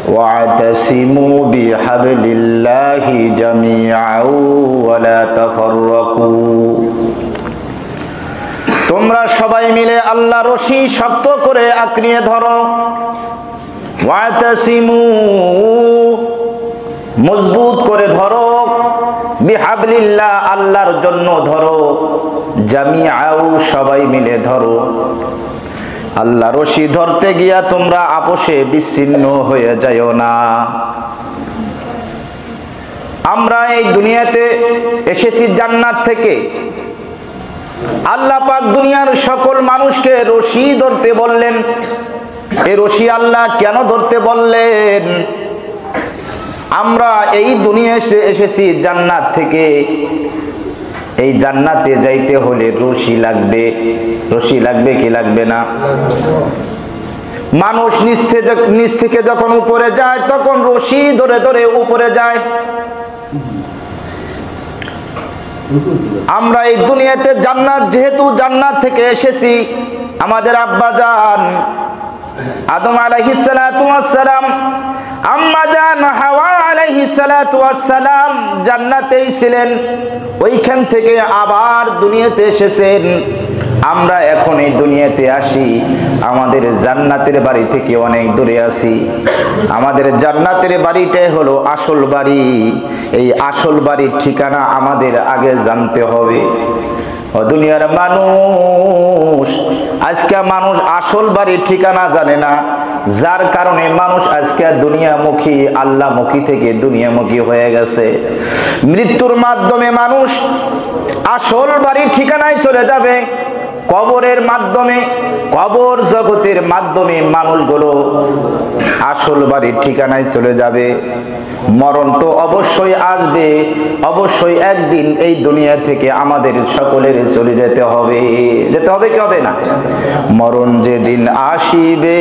واعتصموا بحبل الله جميعا ولا تفرقوا তোমরা সবাই মিলে আল্লাহর রশি শক্ত করে আঁকড়িয়ে ধরো ওয়াতাসিমু মজবুত করে ধরো বিহাবলিল্লাহ আল্লাহর জন্য ধরো জামিআউ সবাই মিলে ধরো আল্লাহর রশি ধরতে গিয়া তোমরা আপোষে বিচ্ছিন্ন হয়ে যাও না আমরা এই দুনিয়াতে এসেছি জান্নাত থেকে আল্লাহ পাক দুনিয়ার সকল মানুষকে রশি ধরতে বললেন এই রশি আল্লাহ কেন ধরতে বললেন আমরা এই দুনিয়াতে এসেছি জান্নাত থেকে এই জান্নাতে যাইতে হলে রশি লাগবে কি লাগবে না মানুষ নিচ থেকে যখন উপরে যায় তখন রশি ধরে ধরে উপরে যায় আমরা এই দুনিয়াতে যেহেতু জান্নাত থেকে এসেছি আমাদের আব্বা জান আদম আলাইহিস সালাতু ওয়াস সালাম আম্মা জান হাওয়া আলাইহিস সালাতু ওয়াস সালাম জান্নাতেই ছিলেন ওইখান থেকে আবার দুনিয়াতে এসেছেন আমরা এখন এই দুনিয়াতে আসি আমাদের জান্নাতের বাড়ি থেকে অনেক দূরে আছি আমাদের জান্নাতের বাড়িটাই হলো আসল বাড়ি এই আসল বাড়ির ঠিকানা আমাদের আগে জানতে হবে ও দুনিয়ার মানুষ আজকে মানুষ আসল বাড়ির ঠিকানা জানে না যার কারণে মানুষ আজকে দুনিয়ামুখী আল্লাহমুখী থেকে দুনিয়ামুখী হয়ে গেছে মৃত্যুর মাধ্যমে মানুষ আসল বাড়ির ঠিকানায় চলে যাবে কবরের মাধ্যমে কবর জগতের মাধ্যমে মানুষগুলো আসল বাড়ির ঠিকানায় চলে যাবে মরণ তো অবশ্যই আসবে অবশ্যই একদিন এই দুনিয়া থেকে আমাদের সকলের চলে যেতে হবে কি হবে না মরণ যেদিন আসিবে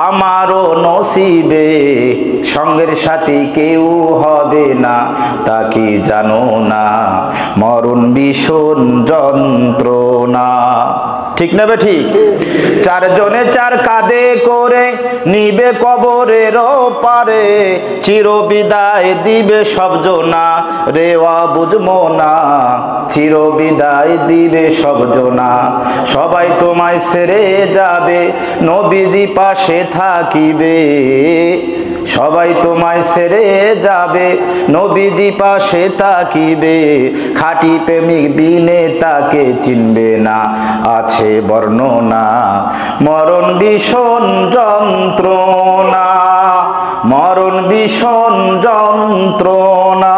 আমারও নসিবে সঙ্গের সাথী কেউ হবে না তা কি জানো না মরণ ভীষণ যন্ত্রণা ঠিক নেবে ঠিক চারজনে চার কাঁধে করে নিবে কবরের পারে চির বিদায় দিবে সবজনা রেওয়া বুঝবো না চির বিদায় দিবে সবজনা সবাই তোমায় ছেড়ে যাবে নবীজি পাশে থাকিবে সবাই তোমায় ছেড়ে যাবে নবীজি পাশে থাকিবে খাঁটি প্রেমিক বিনে তাকে চিনবে না আছে বর্ণনা মরণ ভীষণ যন্ত্রণা মরণ ভীষণ যন্ত্রণা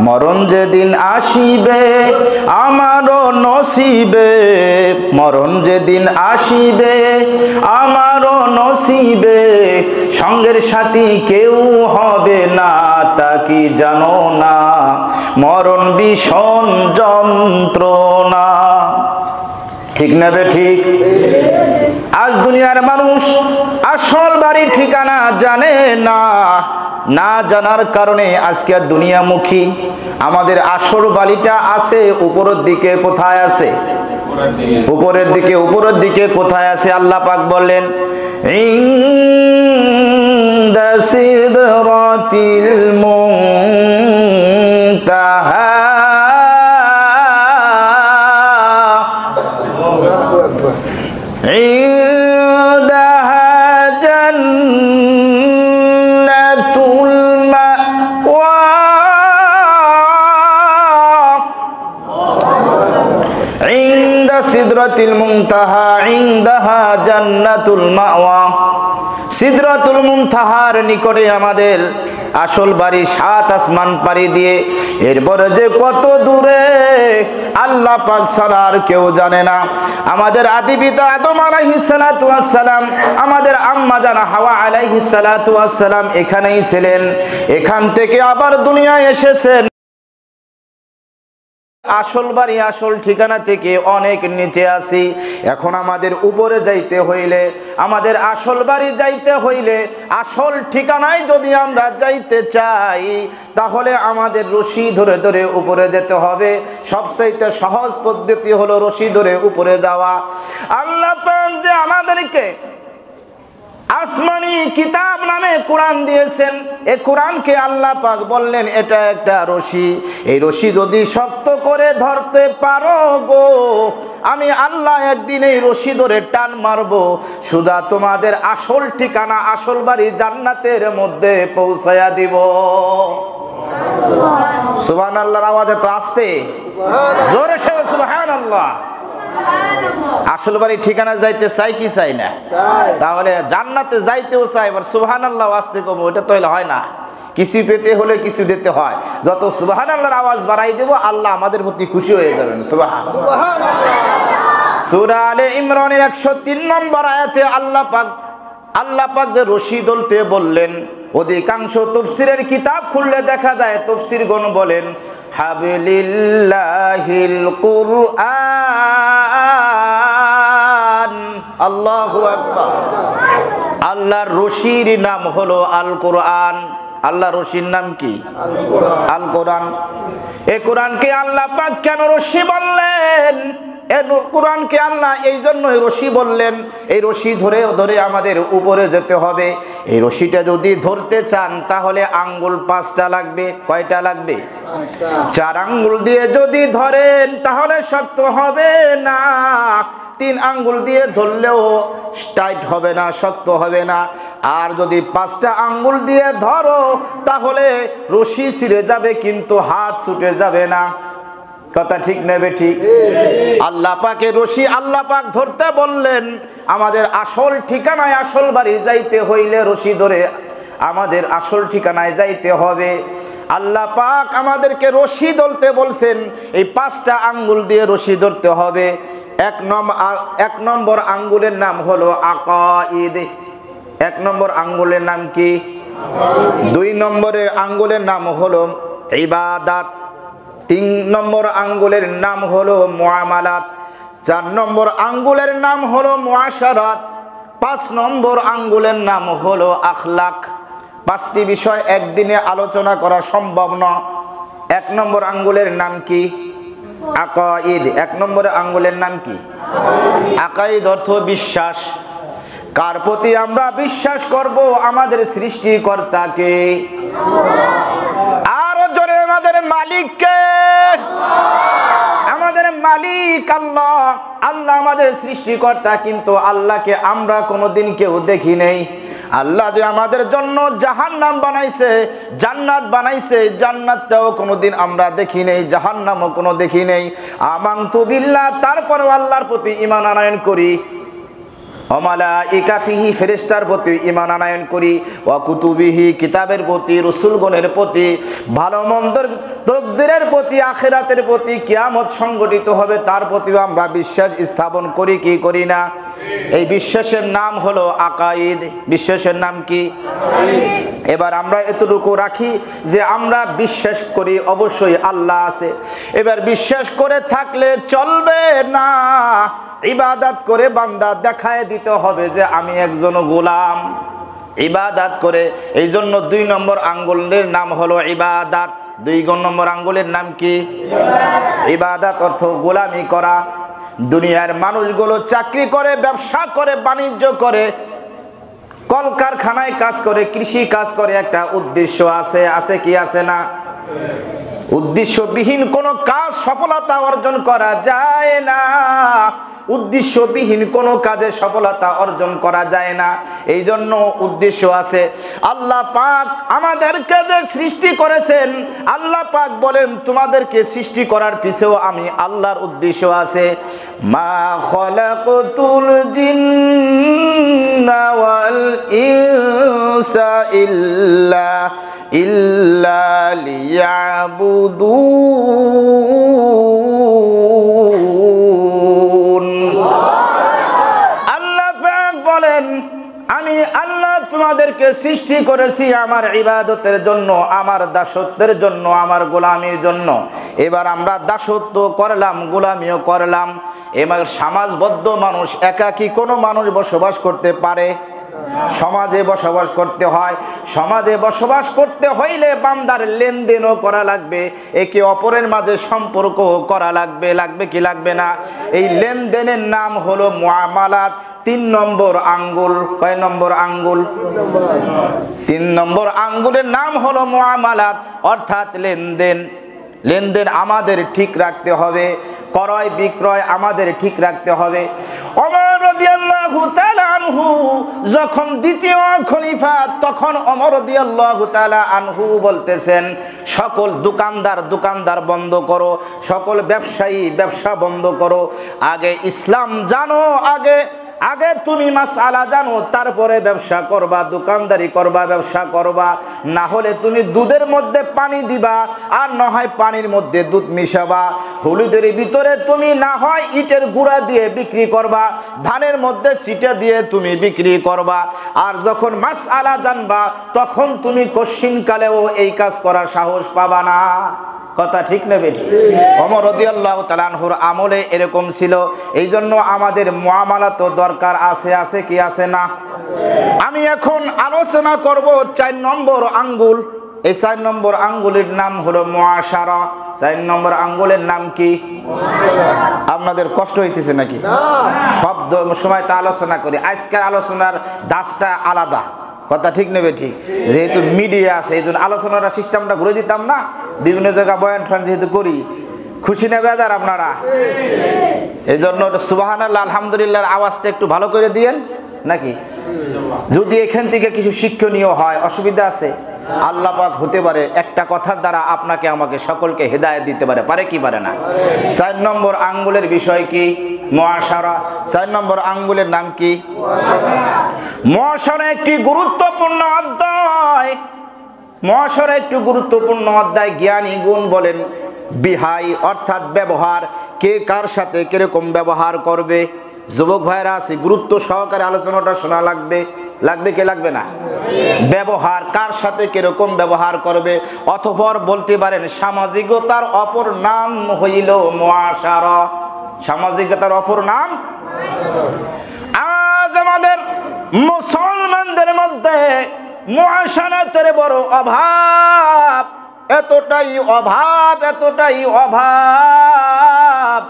মরণ যেদিন আসিবে আমারও নসিবে মরণ যেদিন আসিবে আমারও নসিবে সঙ্গের সাথী কেউ হবে না তা কি জানো না মরণ ভীষণ যন্ত্রণা ঠিক নেবে ঠিক আজ দুনিয়ার মানুষ আসল বাড়ির ঠিকানা জানে না না জানার কারণে আজকে দুনিয়ামুখী আমাদের আসল বাড়িটা আছে উপরের দিকে কোথায় আছে উপরের দিকে কোথায় আছে আল্লাহ পাক বললেন ইনদা সিদরাতিল মুনতাহা ইনদাহা জান্নাতুল মাওয়া ইনদা সিদরাতিল মুনতাহা ইনদাহা জান্নাতুল মাওয়া সিদরাতুল মুনতাহার নিকটে আমাদের আসল বাড়ি সাত আসমান পাড়ি দিয়ে এরপরে যে কত দূরে আল্লাহ পাক ছাড়া আর কেউ জানে না আমাদের আদি পিতা আদম আলাইহিস সালাতু ওয়াস সালাম আমাদের আম্মা জান হাওয়া আলাইহিস সালাতু ওয়াস সালাম এখানেই ছিলেন এখান থেকে আবার দুনিয়ায় এসেছেন আসল বাড়ি আসল ঠিকানা থেকে অনেক নিচে আছি এখন আমাদের উপরে যাইতে হইলে আমাদের আসল বাড়ি যাইতে হইলে আসল ঠিকানায় যদি আমরা যাইতে চাই তাহলে আমাদের রশি ধরে ধরে উপরে যেতে হবে সবচেয়ে সহজ পদ্ধতি হলো রশি ধরে উপরে যাওয়া আল্লাহ পাক যে আমাদেরকে আসমানি কিতাব নামে কোরআন দিয়েছেন। এই কোরআনকে আল্লাহ পাক বললেন এটা একটা রশি, এই রশি যদি শক্ত করে ধরতে পারো গো, আমি আল্লাহ একদিন এই রশি ধরে টান মারবো, সুদা তোমাদের আসল ঠিকানা আসল বাড়ি জান্নাতের মধ্যে পৌঁছায়া দিব। সুবহানাল্লাহর আওয়াজে তো আসতে জোরে সে সুবহানাল্লাহ। আসল বাড়ি ঠিকানা যাইতে চাই কি চাই না? তাহলে জান্নাতে যাইতেও চাই, এবার সুবহানাল্লাহ আসতে কম, ওইটা তো হয় না। কিছু পেতে হলে কিছু দিতে হয়। যত সুবহানাল্লাহর আওয়াজ বাড়াই দেব আল্লাহ আমাদের প্রতি খুশি হয়ে যাবেন। সুবহানাল্লাহ। সূরা আলে ইমরানের 103 নম্বর আয়াতে আল্লাহ পাক যে রশি ধরতে বললেন, অধিকাংশ তাফসীরের কিতাব খুললে দেখা যায় তাফসীরগণ বলেন হাবিলিল্লাহিল কুরআন। আল্লাহু আকবার। আল্লাহর রশির নাম হলো আল কোরআন। আল্লাহর রশির নাম কি? আল কোরআন। এই কোরআনকে আল্লাহ পাক কেন রশি বললেন? এই কোরআনকে আল্লাহ এই জন্যই রশি বললেন, এই রশি ধরে ধরে আমাদের উপরে যেতে হবে। এই রশিটা যদি ধরতে চান তাহলে আঙ্গুল 5টা লাগবে। কয়টা লাগবে? 4 আঙ্গুল দিয়ে যদি ধরেন তাহলে শক্ত হবে না, 3 আঙ্গুল দিয়ে ধরলেও টাইট হবে না, শক্ত হবে না। আর যদি 5টা আঙ্গুল দিয়ে ধরো তাহলে রশি ছিঁড়ে যাবে কিন্তু হাত ছুটে যাবে না। কথা ঠিক নেবে ঠিক? আল্লাহ পাকের রশি আল্লাহ পাক ধরতে বললেন। আমাদের আসল ঠিকানায় আসল বাড়ি যাইতে হইলে রশি ধরে আমাদের আসল ঠিকানায় যাইতে হবে। আল্লাহ পাক আমাদেরকে রশি ধরতে বলছেন, এই 5টা আঙ্গুল দিয়ে রশি ধরতে হবে। 1 নম্বর আঙ্গুলের নাম হলো আকাইদ। 1 নম্বর আঙ্গুলের নাম কি? 2 নম্বরের আঙ্গুলের নাম হলো ইবাদাত। 3 নম্বর আঙ্গুলের নাম হলো মুআমালাত। 4 নম্বর আঙ্গুলের নাম হলো মুআশারাত। 5 নম্বর আঙ্গুলের নাম হলো আখলাক। 5টি বিষয় একদিনে আলোচনা করা সম্ভব নয়। 1 নম্বর আঙ্গুলের নাম কি? আকাইদ। 1 নম্বর আঙ্গুলের নাম কি? আকাইদ অর্থ বিশ্বাস। কার প্রতি আমরা বিশ্বাস করব? আমাদের সৃষ্টিকর্তাকে। আর জোরে আমাদের মালিককে। আমাদের মালিক আল্লাহ। আল্লাহ আমাদের সৃষ্টিকর্তা, কিন্তু আল্লাহকে আমরা কোনোদিন কেউ দেখি নেই। আল্লাহ যে আমাদের জন্য জাহান্নাম বানাইছে, জান্নাত বানাইছে, জান্নাতটাও কোনোদিন আমরা দেখি নেই, জাহান্নামও কোনো দেখি নেই। আমানতু বিল্লাহ, তারপরেও আল্লাহর প্রতি ঈমান আনয়ন করি। মালাইকাতিহি, ফেরেশতার প্রতি ঈমান আনয়ন করি। ওয়া কুতুবিহি, কিতাবের প্রতি, রাসূলগণের প্রতি, ভালো মন্দের তাকদীরের প্রতি, আখিরাতের প্রতি, কিয়ামত সংঘটিত হবে তার প্রতিও আমরা বিশ্বাস স্থাপন করি কি করি না? এই বিশ্বাসের নাম হলো আকাইদ। বিশ্বাসের নাম কি? এবার আমরা এতটুকু রাখি যে আমরা বিশ্বাস করি অবশ্যই আল্লাহ আছে। এবার বিশ্বাস করে থাকলে চলবে না, ইবাদত করে বান্দা দেখায় দিতে হবে যে আমি একজন গোলাম। ইবাদত করে, এই জন্য 2 নম্বর আঙ্গুলের নাম হলো ইবাদত। 2 নম্বর আঙ্গুলের নাম কি? ইবাদত অর্থ গোলামি করা। দুনিয়ার মানুষগুলো চাকরি করে, ব্যবসা করে, বাণিজ্য করে, কলকারখানায় কাজ করে, কৃষি কাজ করে, একটা উদ্দেশ্য আছে। আছে কি আছে না? উদ্দেশ্যবিহীন কোনো কাজ সফলতা অর্জন করা যায় না। উদ্দেশ্যবিহীন কোনো কাজে সফলতা অর্জন করা যায় না। এই জন্য উদ্দেশ্য আছে। আল্লাহ পাক আমাদেরকে যে সৃষ্টি করেছেন, আল্লাহ পাক বলেন তোমাদেরকে সৃষ্টি করার পিছেও আমি আল্লাহর উদ্দেশ্য আছে। মা খালাকতুল জিন্না ওয়াল ইনসা ইল্লা লিয়াবুদুন। আল্লাহ পাক বলেন আমি আল্লাহ তোমাদেরকে সৃষ্টি করেছি আমার ইবাদতের জন্য, আমার দাসত্বের জন্য, আমার গোলামির জন্য। এবার আমরা দাসত্ব করলাম, গোলামিও করলাম। এবার সমাজবদ্ধ মানুষ, একাকী কোনো মানুষ বসবাস করতে পারে? সমাজে বসবাস করতে হয়। সমাজে বসবাস করতে হইলে বান্দার লেনদেনও করা লাগবে, একে অপরের মাঝে সম্পর্ক করা লাগবে। লাগবে কি লাগবে না? এই লেনদেনের নাম হলো মুআমালাত। 3 নম্বর আঙ্গুল। কয় নম্বর আঙ্গুল? 3 নম্বর আঙ্গুলের নাম হলো মুআমালাত, অর্থাৎ লেনদেন। লেনদেন আমাদের ঠিক রাখতে হবে, ক্রয় বিক্রয় আমাদের ঠিক রাখতে হবে। ওমর রাদিয়াল্লাহু তাআলা আনহু যখন দ্বিতীয় খলিফা, তখন ওমর রাদিয়াল্লাহু তাআলা আনহু বলতেছেন, সকল দোকানদার বন্ধ করো, সকল ব্যবসায়ী ব্যবসা বন্ধ করো। আগে ইসলাম জানো, আগে তুমি মাসআলা জানো, তারপরে ব্যবসা করবা, দোকানদারি করবা, ব্যবসা করবা। না হলে তুমি দুধের মধ্যে পানি দিবা, আর না হয় পানির মধ্যে দুধ মিশাবা। হলুদের ভিতরে তুমি না হয় ইটের গুঁড়া দিয়ে বিক্রি করবা, ধানের মধ্যে ছিটা দিয়ে তুমি বিক্রি করবা। আর যখন মাসআলা জানবা, তখন তুমি কশিনকালেও এই কাজ করার সাহস পাবা না। কথা ঠিক না বেঠিক? ওমর রাদিয়াল্লাহু তাআলা আনহুর আমলে এরকম ছিল। এই জন্য আমাদের মুআমালাত দরকার আছে কি আছে না? আমি এখন আলোচনা করব 4 নম্বর আঙ্গুল। এই 4 নম্বর আঙ্গুলের নাম হলো মুআশারা। 4 নম্বর আঙ্গুলের নাম কি? আপনাদের কষ্ট হইতেছে নাকি? শব্দ সময় তা আলোচনা করি, আজকের আলোচনার দাসটা আলাদা। কথা ঠিক নেবে ঠিক? যেহেতু মিডিয়া আছে, এই জন্য আলোচনার সিস্টেমটা ঘুরে দিতাম না। বিভিন্ন জায়গায় বয়ান ঠান যেহেতু করি, খুশি নেবে বেজার আপনারা? এই জন্য সুবহানাল্লাহ আলহামদুলিল্লাহর আওয়াজটা একটু ভালো করে দিয়েন নাকি? যদি এখান থেকে কিছু শিক্ষণীয় হয়, অসুবিধা আছে? আল্লাহ পাক হতে পারে একটা কথার দ্বারা আপনাকে আমাকে সকলকে হেদায়েত দিতে পারে কি পারে না? 4 নম্বর আঙ্গুলের বিষয় কি? মুআশারা। 4 নম্বর আঙ্গুলের নাম কি? মুআশারা একটি গুরুত্বপূর্ণ অধ্যায়। মুআশারা একটি গুরুত্বপূর্ণ অধ্যায়। জ্ঞানী গুণ বলেন বিহাই, অর্থাৎ ব্যবহার। কে কার সাথে কিরকম ব্যবহার করবে। যুবক ভাইরা আছে, গুরুত্ব সহকারে আলোচনাটা শোনা লাগবে কি লাগবে না? ব্যবহার, কার সাথে কিরকম ব্যবহার করবে। অতঃপর বলতে পারেন সামাজিকতার অপর নাম হইল মুআশারা। সামাজিকতার অপর নাম। আজ আমাদের মুসলমানদের মধ্যে মুআশারাতের বড় অভাব, এতটাই অভাব।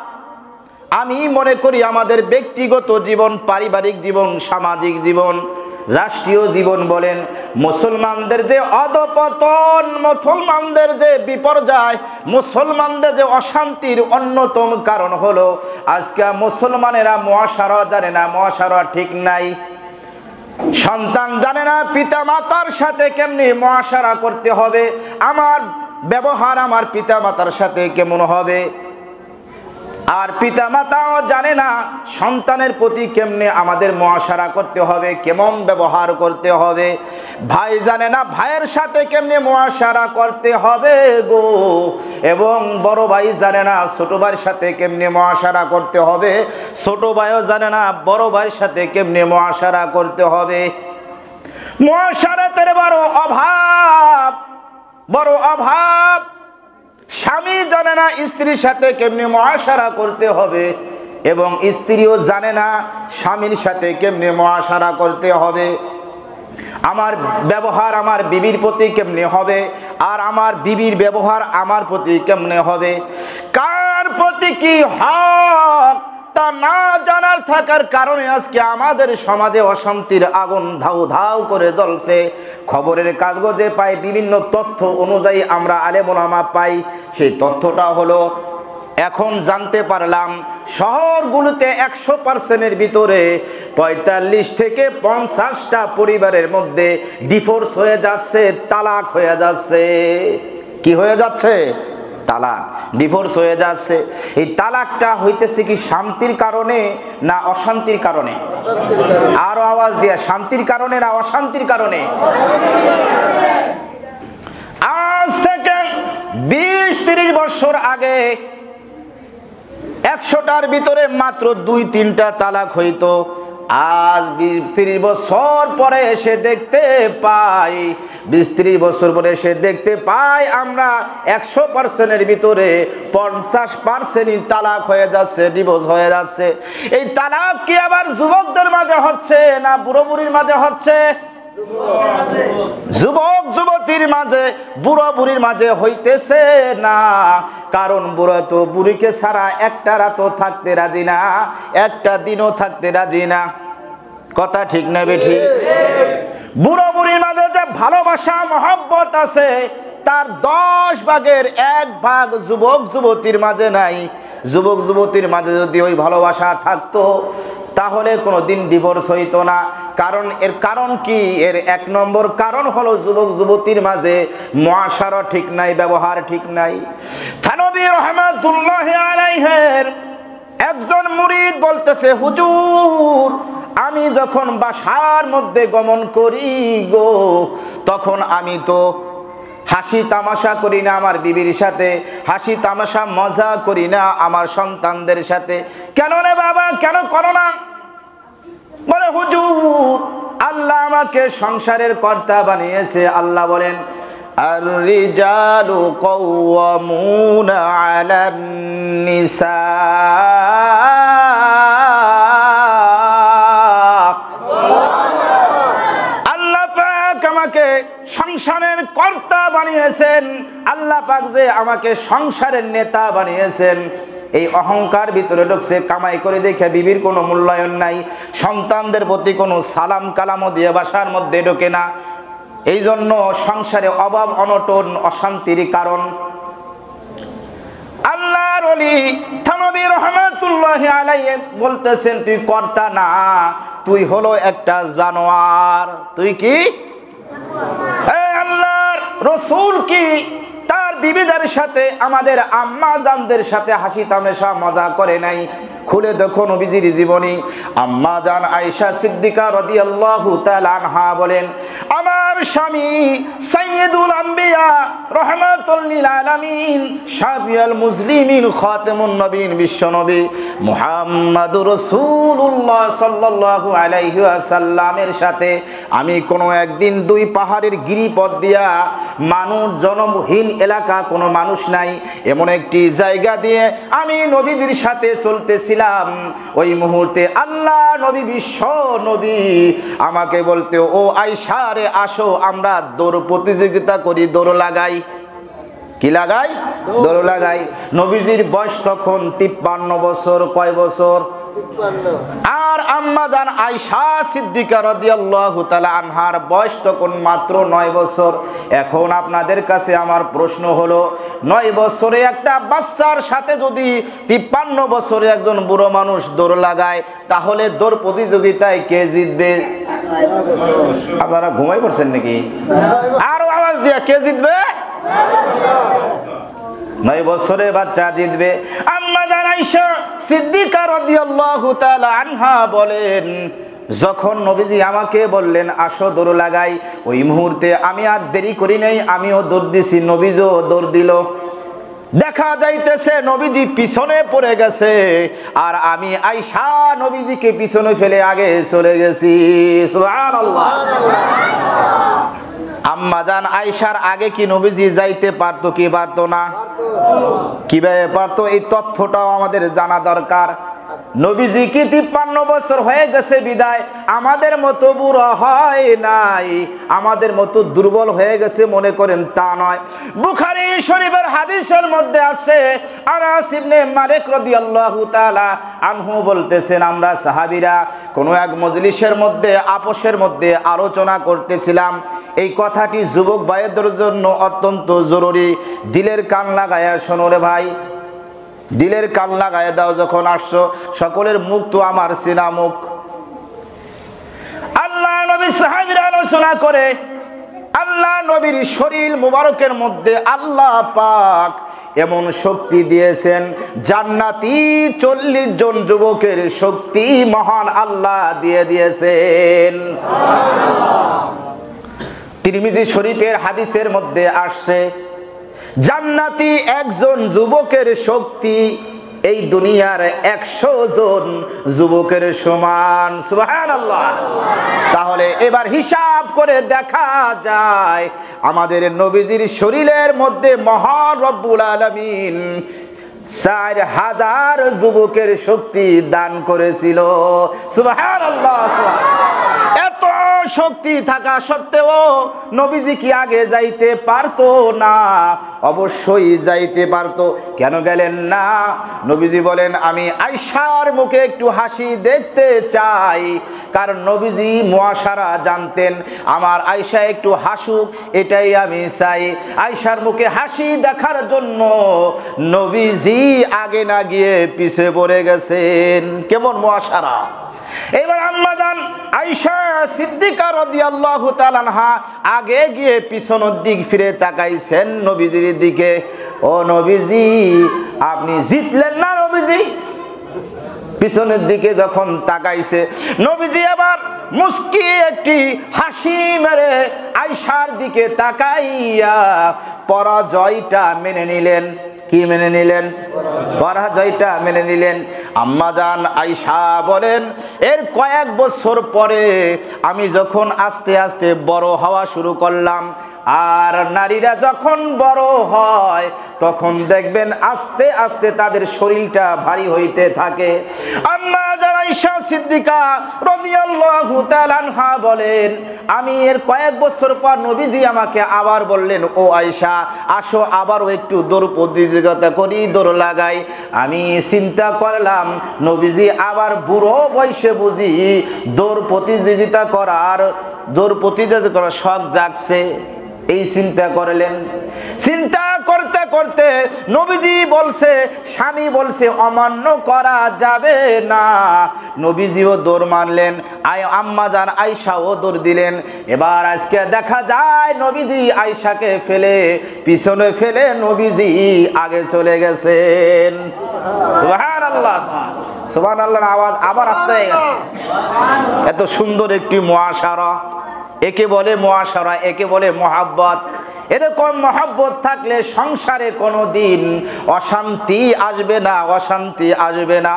আমি মনে করি আমাদের ব্যক্তিগত জীবন, পারিবারিক জীবন, সামাজিক জীবন, রাষ্ট্রীয় জীবন বলেন, মুসলমানদের যে অধপতন, মুসলমানদের যে বিপর্যয়, মুসলমানদের যে অশান্তির অন্যতম কারণ হলো আজকে মুসলমানেরা মুআশারা জানে না, মুআশারা ঠিক নাই। সন্তান জানে না পিতা মাতার সাথে কেমনি মুআশারা করতে হবে, আমার ব্যবহার আমার পিতা মাতার সাথে কেমন হবে। আর পিতা মাতাও জানে না সন্তানের প্রতি কেমনে আমাদের মুআশারা করতে হবে, কেমন ব্যবহার করতে হবে। ভাই জানে না ভাইয়ের সাথে কেমনে মুআশারা করতে হবে গো। এবং বড় ভাই জানে না ছোট ভাইয়ের সাথে কেমনে মুআশারা করতে হবে। ছোট ভাইও জানে না বড় ভাইয়ের সাথে কেমনে মুআশারা করতে হবে। মুআশারাতের বড় অভাব। স্বামী জানে না স্ত্রীর সাথে কেমনে মুআশারা করতে হবে, এবং স্ত্রীও জানে না স্বামীর সাথে কেমনে মুআশারা করতে হবে। আমার ব্যবহার আমার বিবির প্রতি কেমনে হবে, আর আমার বিবির ব্যবহার আমার প্রতি কেমনে হবে। কার প্রতি কি হক তা না জানার থাকার কারণে আজকে আমাদের সমাজে অশান্তির আগুন ধাউ ধাউ করে জ্বলছে। খবরের কাগজে পাই বিভিন্ন তথ্য অনুযায়ী আমরা আলেম ওলামা পাই। সেই তথ্যটা হলো, এখন জানতে পারলাম শহরগুলোতে 100%-এর ভিতরে 45 থেকে 50টা পরিবারের মধ্যে ডিভোর্স হয়ে যাচ্ছে, তালাক হয়ে যাচ্ছে। কি হয়ে যাচ্ছে? তালাক, ডিভোর্স হয়ে যাচ্ছে। এই তালাকটা হইতেছে কি শান্তির কারণে না অশান্তির কারণে? আরো আওয়াজ দিয়ে, শান্তির কারণে না অশান্তির কারণে? আজ থেকে 20-30 বছর আগে 100টার ভিতরে মাত্র 2-3টা তালাক হইতো। আজ 20-30 বছর পরে এসে দেখতে পাই, 20-30 বছর পরে এসে দেখতে পাই আমরা 100%-এর ভিতরে 50%ই তালাক হয়ে যাচ্ছে, ডিভোর্স হয়ে যাচ্ছে। এই তালাক কি আবার যুবকদের মাঝে হচ্ছে না বুড়ো বুড়ির মাঝে হচ্ছে? যুবক যুবতীর মাঝে, বুড়ো বুড়ির মাঝে হইতেছে না। কারণ বুড়ো তো বুড়িকে ছাড়া একটা রাতও থাকতে রাজি না, একটা দিনও থাকতে রাজি না। কথা ঠিক না বেঠিক? বুড়ো বুড়ির মাঝে যে ভালোবাসা মহব্বত আছে তার 10 ভাগের 1 ভাগ যুবক যুবতীর মাঝে নাই। যুবক যুবতীর মাঝে যদি ওই ভালোবাসা থাকতো তাহলে কোনোদিন ডিভোর্স হইতো না। কারণ এর কারণ কি? এর 1 নম্বর কারণ হলো যুবক যুবতীর মাঝে মুআশারা ঠিক নাই, ব্যবহার ঠিক নাই। থানবী রহমাতুল্লাহি আলাইহির একজন মুরিদ বলতেছে, হুজুর আমি যখন বাসার মধ্যে গমন করি গো, তখন আমি তো হাসি তামাশা করি না আমার বিবির সাথে, হাসি তামাশা মজা করি না আমার সন্তানদের সাথে। কেন রে বাবা, কেন করো না? বলে হুজুর আল্লাহ আমাকে সংসারের কর্তা বানিয়েছে। আল্লাহ বলেন আর-রিজালু কাওয়ামুনা আলান নিসা। আল্লাহ পাক আমাকে সংসারের কর্তা বানিয়েছেন। আল্লাহ পাক যে আমাকে সংসারের নেতা বানিয়েছেন, এই অহংকার ভিতরে ঢুকছে। কামাই করে দেখে বিবির কোনো মূল্যায়ন নাই, সন্তানদের প্রতি কোনো সালাম কালামও দিয়ে বাসার মধ্যে ঢোকে না। এই জন্য সংসারে অভাব অনটন অশান্তির কারণ। আল্লাহর ওলি থানবী রহমাতুল্লাহি আলাইহি বলতেছেন, তুই কর্তা না, তুই হলো একটা জানোয়ার। তুই কি? আল্লাহর রাসূল কি তার বিবিদের সাথে, আমাদের আম্মা জানদের সাথে হাসি তামাশা মজা করে নাই? খুলে দেখো নবীজির জীবনী। আম্মা জান আয়েশা সিদ্দিকা রাদিয়াল্লাহু তাআলা আনহা বলেন, আমার স্বামী সাইয়্যিদুল আম্বিয়া রাহমাতুল লিল আলামিন শাফিউল মুসলিমিন খাতামুন নবীন বিশ্বনবী মুহাম্মাদুর রাসূলুল্লাহ সাল্লাল্লাহু আলাইহি ওয়াসাল্লামের সাথে আমি কোনো একদিন 2 পাহাড়ের গিরিপথ দিয়া, মানুষ জনবহুল এলাকা, কোনো মানুষ নাই, এমন একটি জায়গা দিয়ে আমি নবীজির সাথে চলতেছিলাম। ওই মুহূর্তে আল্লাহ নবী, বিশ্ব নবী আমাকে বলতে, ও আয়েশা রে আসো আমরা দৌড় প্রতিযোগিতা করি, দৌড় লাগাই। কি লাগাই? দৌড় লাগাই। নবীজির বয়স তখন 53 বছর। কয় বছর? 53। আর আম্মা জান আয়েশা সিদ্দিকা রাদিয়াল্লাহু তাআলা আনহার বয়স তখন মাত্র 9 বছর। এখন আপনাদের কাছে আমার প্রশ্ন হলো, 9 বছরে একটা বাচ্চার সাথে যদি 53 বছরে একজন বুড়ো মানুষ দৌড় লাগায়, তাহলে দৌড় প্রতিযোগিতায় কে জিতবে? আপনারা ঘুমাই পড়ছেন নাকি? আরো আওয়াজ দিয়ে কে জিতবে? 9 বছরের বাচ্চা জিতবে। আম্মা জান আয়েশা সিদ্দিকা রাদিয়াল্লাহু তাআলা আনহা বলেন, যখন নবীজি আমাকে বললেন আসো দৌড় লাগাই, ওই মুহূর্তে আমি আর দেরি করি নাই, আমিও দৌড় দিছি, নবীজিও দৌড় দিল। দেখা যাইতেছে নবীজি পিছনে পড়ে গেছে, আর আমি আয়েশা নবীজিকে পিছনে ফেলে আগে চলে গেছি। সুবহানাল্লাহ। আম্মা জান আয়েশার আগে কি নবীজি যাইতে পারতো কি পারতো না? কিভাবে পারতো? এই তথ্যটাও আমাদের জানা দরকার। নবীজি কি 53 বছর হয়ে গেছে বিদায় আমাদের মতো বুড়ো হয় নাই, আমাদের মতো দুর্বল হয়ে গেছে মনে করেন তা নয়। বুখারী শরীফের হাদিসের মধ্যে আছে, আনাস ইবনে মালিক রাদিয়াল্লাহু তাআলা আনহু বলতেছেন, আমরা সাহাবীরা কোনো এক মজলিসের মধ্যে আপোষের মধ্যে আলোচনা করতেছিলাম। এই কথাটি যুবক ভাইদের জন্য অত্যন্ত জরুরি। দিলের কান লাগায়া শোনো রে ভাই, দিলের কান লাগায় দাও। যখন আসছো সকলের মুখ তো আমার সিনা মুখ। আল্লাহ নবী সাহাবীরা আলোচনা করে, আল্লাহ নবীর শরীর মুবারকের মধ্যে আল্লাহ পাক এমন শক্তি দিয়েছেন, জান্নাতি 40 জন যুবকের শক্তি মহান আল্লাহ দিয়ে দিয়েছেন। তিরমিজি শরীফের হাদিসের মধ্যে আসছে, জান্নাতি একজন যুবকের শক্তি এই দুনিয়ার 100 জন যুবকের সমান। সুবহানাল্লাহ। তাহলে এবার হিসাব করে দেখা যায় আমাদের নবীজির শরীরের মধ্যে মহান রব্বুল আলামিন 4000 যুবকের শক্তি দান করেছিল। সুবহানাল্লাহ। এত শক্তি থাকা সত্ত্বেও নবীজি কি আগে যাইতে পারতো না? অবশ্যই যাইতে পারতো। কেন গেলেন না? নবীজি বলেন, আমি আয়েশার মুখে একটু হাসি দেখতে চাই। কারণ নবীজি মুআশারা জানতেন, আমার আয়েশা একটু হাসুক, এটাই আমি চাই। আয়েশার মুখে হাসি দেখার জন্য নবীজি আগে না গিয়ে পিছে পড়ে গেছেন। কেমন মুআশারা! এবার আম্মা জান আয়েশা সিদ্দিকা রাদিয়াল্লাহু তাআলা আনহা আগে গিয়ে পিছনের দিক ফিরে তাকাইছেন নবীজির দিকে। ও নবীজি, আপনি জিতলেন না নবীজি? পিছনের দিকে যখন তাকাইছে, নবীজি আবার মুস্কি একটি হাসি মেরে আয়েশার দিকে তাকাইয়া পরাজয়টা মেনে নিলেন। কি মেনে নিলেন? পরাজয়টা মেনে নিলেন। আম্মা জান আয়েশা বলেন, এর কয়েক বছর পরে আমি যখন আস্তে আস্তে বড় হওয়া শুরু করলাম, আর নারীরা যখন বড় হয় তখন দেখবেন আস্তে আস্তে তাদের শরীরটা ভারী হইতে থাকে। আম্মা জান আয়েশা সিদ্দিকা রাদিয়াল্লাহু তাআলা আনহা বলেন, আমি এর কয়েক বছর পর নবীজি আমাকে আবার বললেন, ও আয়েশা, আসো আবারও একটু দৌড় প্রতিযোগিতা করি, দৌড় লাগাই। আমি চিন্তা করলাম নবীজি আবার বুড়ো বয়সে বুঝি দৌড় প্রতিযোগিতা করার শখ জাগছে, এই চিন্তা করলেন। চিন্তা করতে করতে নবীজি বলছে, স্বামী বলছে অমান্য করা যাবে না। নবীজিও দৌড় মারলেন, আম্মা জান আয়েশাও দৌড় দিলেন। এবার আজকে দেখা যায় নবীজি আয়েশাকে ফেলে, পিছনে ফেলে নবীজি আগে চলে গেছেন। সুবহানাল্লাহ, সুবহানাল্লাহর আওয়াজ আবার আসতে হয়ে গেছে। এত সুন্দর একটি মুআশারা, একে বলে মুআশারা, একে বলে মহাব্বত। এরকম মহাব্বত থাকলে সংসারে কোনোদিন অশান্তি আসবে না, অশান্তি আসবে না।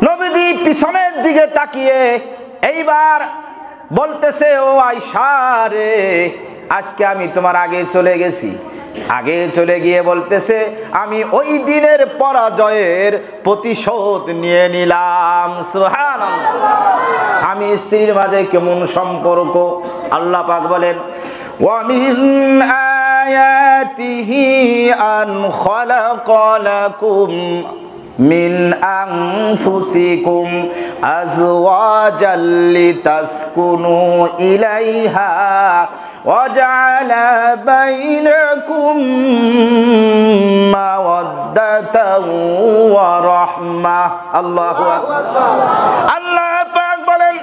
নবীজি পিছনের দিকে তাকিয়ে এইবার বলতেছে, ও আয়েশা রে, আজকে আমি তোমার আগে চলে গেছি। আগে চলে গিয়ে বলতেছে, আমি ওই দিনের পরাজয়ের প্রতিশোধ নিয়ে নিলাম। সুবহানাল্লাহ! স্বামী স্ত্রীর মাঝে কেমন সম্পর্ক! আল্লাহ পাক বলেন, ওয়া মিন আয়াতিহি আন খালাকা লাকুম মিন আনফুসিকুম আজওয়াজাল লিতাসকুনু ইলাইহা وَجَعَلَ بَيْنَكُمْ مَوَدَّةً وَرَحْمَةً। আল্লাহু আকবার। আল্লাহ পাক বলেন,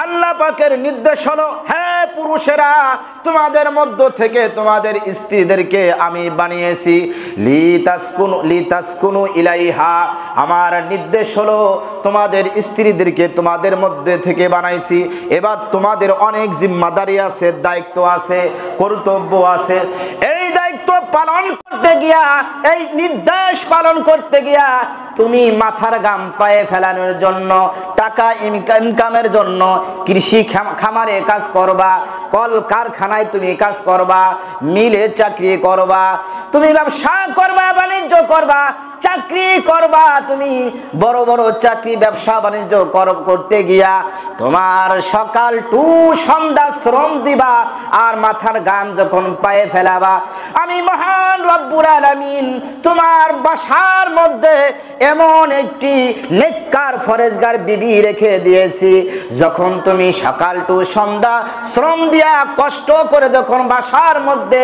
আল্লাহ পাকের নির্দেশ হলো, হ্যাঁ পুরুষেরা, তোমাদের মধ্য থেকে তোমাদের স্ত্রীদেরকে আমি বানিয়েছি লিতাসকুনু ইলাইহা। আমার নির্দেশ হলো তোমাদের স্ত্রীদেরকে তোমাদের মধ্যে থেকে বানাইছি। এবার তোমাদের অনেক জিম্মাদারি আছে, দায়িত্ব আছে, কর্তব্য আছে। এই দায়িত্ব পালন করতে গিয়া, এই নির্দেশ পালন করতে গিয়া তুমি মাথার ঘাম পায়ে ফেলানোর জন্য, টাকা ইনকামের জন্য কৃষি খামারে কাজ করবা, কল কারখানায় তুমি কাজ করবা, মিলে চাকরি করবা, তুমি ব্যবসা করবা, বাণিজ্য করবা, চাকরি করবা। তুমি বড় বড় চাকরি ব্যবসা বাণিজ্য করতে গিয়া তোমার সকাল টু সন্ধ্যা শ্রম দিবা, আর মাথার ঘাম যখন পায়ে ফেলাবা, আমি মহান রব্বুল আলামিন তোমার বাসার মধ্যে এমন একটি নেককার ফরেজগার বিবি রেখে দিয়েছি। যখন তুমি সকাল টু সন্ধ্যা শ্রম দিয়া কষ্ট করে যখন বাসার মধ্যে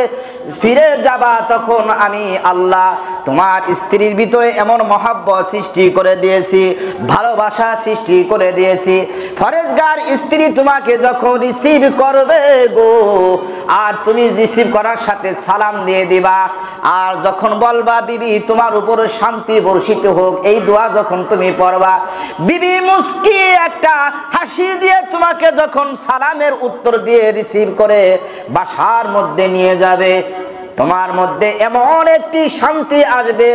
ফিরে যাবা, তখন আমি আল্লাহ তোমার স্ত্রীর ভিতরে এমন মহাব্বত সৃষ্টি করে দিয়েছি, ভালোবাসা সৃষ্টি করে দিয়েছি। ফরেজগার স্ত্রী তোমাকে যখন রিসিভ করবে গো, আর তুমি রিসিভ করার সাথে সালাম দিয়ে দিবা, আর যখন বলবা বিবি তোমার উপর শান্তি বর্ষিত হোক, এই দোয়া যখন তুমি পড়বা, বিবি মুস্কি একটা হাসি দিয়ে তোমাকে যখন সালামের উত্তর দিয়ে রিসিভ করে বাসার মধ্যে নিয়ে যাবে, তোমার মধ্যে এমন একটি শান্তি আসবে।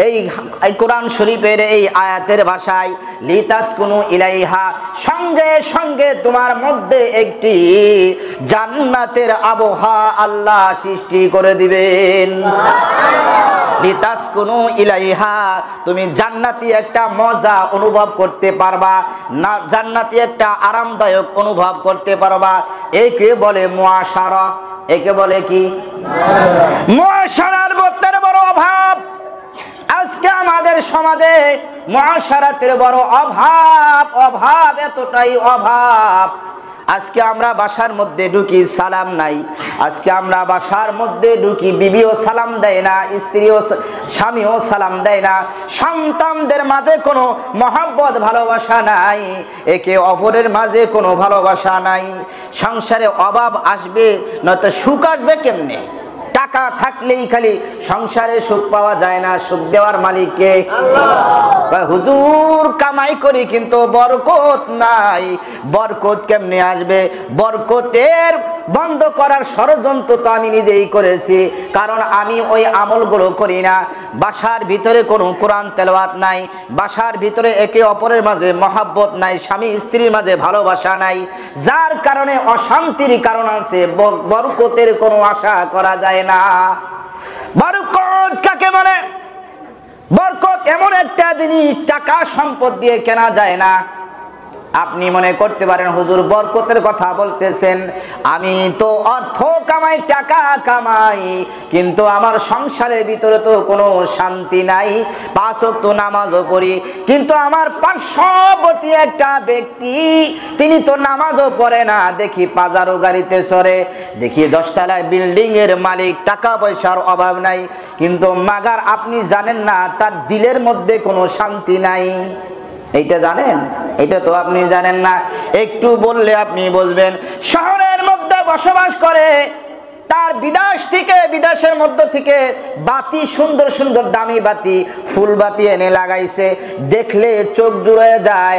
এই কোরআন শরীফের এই আয়াতের ভাষায় লিতাসকুনু ইলাইহা, সঙ্গে সঙ্গে তোমার মধ্যে একটি জান্নাতের আবহাওয়া আল্লাহ সৃষ্টি করে দিবেন। লিতাসকুনু ইলাইহা, তুমি জান্নাতি একটা মজা অনুভব করতে পারবা, না জান্নাতি একটা আরামদায়ক অনুভব করতে পারবা। একে বলে মুআশারা। একে বলে কি? মুআশারার বড় অভাব আজকে আমাদের সমাজে। মুআশারাতের বড় অভাব, এতটাই অভাব। আজকে আমরা বাসার মধ্যে ঢুকি, সালাম নাই। আজকে আমরা বাসার মধ্যে ঢুকি, বিবিও সালাম দেয় না, স্ত্রীও স্বামীও সালাম দেয় না, সন্তানদের মাঝে কোনো মহব্বত ভালোবাসা নাই, একে অপরের মাঝে কোনো ভালোবাসা নাই। সংসারে অভাব আসবে, নয়তো সুখ আসবে কেমনে? টাকা থাকলেই খালি সংসারে সুখ পাওয়া যায় না। সুখ দেওয়ার মালিক কে? আল্লাহ। হুজুর কামাই করি কিন্তু বরকত নাই। বরকত কেমনে আসবে? বরকতের বন্ধ করার ষড়যন্ত্র তো আমি নিজেই করেছি, কারণ আমি ওই আমলগুলো করি না। বাসার ভিতরে কোনো কোরআন তেলাওয়াত নাই, বাসার ভিতরে একে অপরের মাঝে মহাব্বত নাই, স্বামী স্ত্রীর মাঝে ভালোবাসা নাই, যার কারণে অশান্তির কারণ আছে। বরকতের কোনো আশা করা যায় না। বরকত কাকে বলে? বরকত এমন একটা জিনিস, টাকা সম্পদ দিয়ে কেনা যায় না। আপনি মনে করতে পারেন হুজুর বরকতের কথা বলতেছেন, আমি তো অর্থ কামাই, টাকা কামাই, কিন্তু আমার সংসারের ভিতরে তো কোনো শান্তি নাই। 5 ওয়াক্ত নামাজও পড়ি, কিন্তু আমার পার্শ্ববর্তী একটা ব্যক্তি, তিনি তো নামাজও পড়ে না, দেখি পাজারো গাড়িতে চড়ে, দেখি 10 তলায় বিল্ডিং এর মালিক, টাকা পয়সার অভাব নাই, কিন্তু মাগার আপনি জানেন না তার দিলের মধ্যে কোনো শান্তি নাই। এইটা জানেন? এটা তো আপনি জানেন না। একটু বললে আপনি বুঝবেন। শহরের মধ্যে বসবাস করে, তার বিদেশের মধ্যে থেকে বাতি, সুন্দর সুন্দর দামি বাতি, ফুল বাতি এনে লাগাইছে, দেখলে চোখ জুড়ে যায়,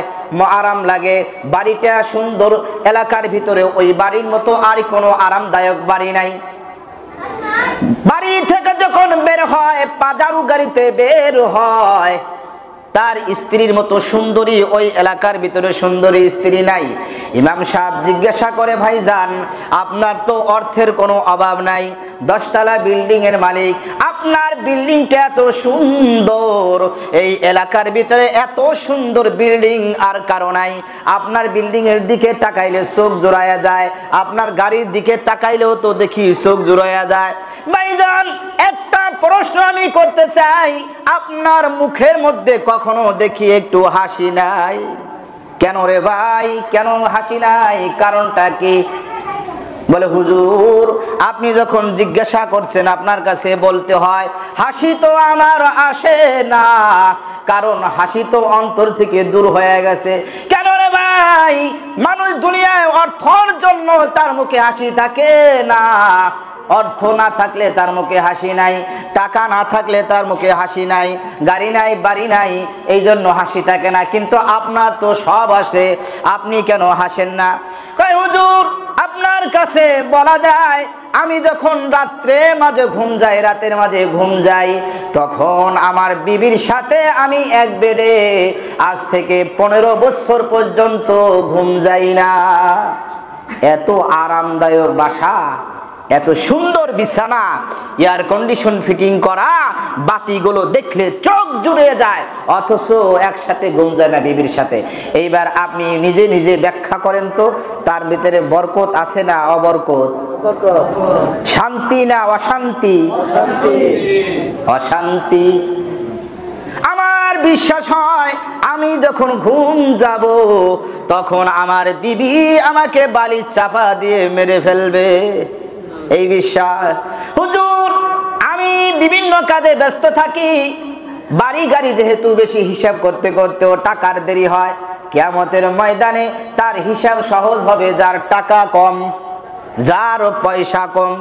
আরাম লাগে। বাড়িটা সুন্দর, এলাকার ভিতরে ওই বাড়ির মতো আর কোনো আরামদায়ক বাড়ি নাই। বাড়ি থেকে যখন বের হয়, পাজারু গাড়িতে বের হয়, তার স্ত্রীর মতো সুন্দরী ওই এলাকার ভিতরে সুন্দরী স্ত্রী নাই। ইমাম সাহেব জিজ্ঞাসা করে, ভাইজান আপনার তো অর্থের কোনো অভাব নাই, 10 তলা বিল্ডিং এর মালিক, আপনার বিল্ডিংটা এত সুন্দর, এই এলাকার ভিতরে এত সুন্দর বিল্ডিং আর কারো নাই। আপনার বিল্ডিং এর দিকে তাকাইলে চোখ জোড়ায়া যায়, আপনার গাড়ির দিকে তাকাইলেও তো দেখি চোখ জোড়ায়া যায়। ভাইজান একটা প্রশ্ন আমি করতে চাই, আপনার মুখের মধ্যে কখনো দেখি একটু হাসি নাই? কেন রে ভাই, কেন হাসি নাই? কারণটা কি? বলে হুজুর আপনি যখন জিজ্ঞাসা করছেন, আপনার কাছে বলতে হয় হাসি তো আমার আসে না, কারণ হাসি তো অন্তর থেকে দূর হয়ে গেছে। কেন রে ভাই? মানুষ দুনিয়ায় অর্থের জন্য তার মুখে হাসি থাকে না। অর্থ না থাকলে তার মুখে হাসি নাই, টাকা না থাকলে তার মুখে হাসি নাই, গাড়ি নাই, বাড়ি নাই, এই জন্য হাসি থাকে না। কিন্তু আপনার তো সব আসে, আপনি কেন হাসেন না? কয় হুজুর আপনার কাছে বলা যায়, আমি যখন রাতের মাঝে ঘুম যাই, তখন আমার বিবির সাথে আমি এক বেডে আজ থেকে 15 বছর পর্যন্ত ঘুম যাই না। এত আরামদায়ক বাসা, এত সুন্দর বিছানা, এয়ার কন্ডিশন ফিটিং করা, বাতিগুলো দেখলে চোখ জুড়ে যায়, অথচ একসাথে ঘুম যায় না বিবির সাথে। এইবার আপনি নিজে নিজে ব্যাখ্যা করেন তো, তার ভিতরে বরকত আছে না অবরকত? শান্তি না অশান্তি? অশান্তি। আমার বিশ্বাস হয় আমি যখন ঘুম যাব, তখন আমার বিবি আমাকে বালিশ চাপা দিয়ে মেরে ফেলবে, এই বিশ্বাস। হুজুর আমি বিভিন্ন কাজে ব্যস্ত থাকি, বাড়ি গাড়ি যেহেতু বেশি, হিসাব করতে করতেও টাকার দেরি হয়। কিয়ামতের ময়দানে তার হিসাব সহজ হবে যার টাকা কম, যার পয়সা কম।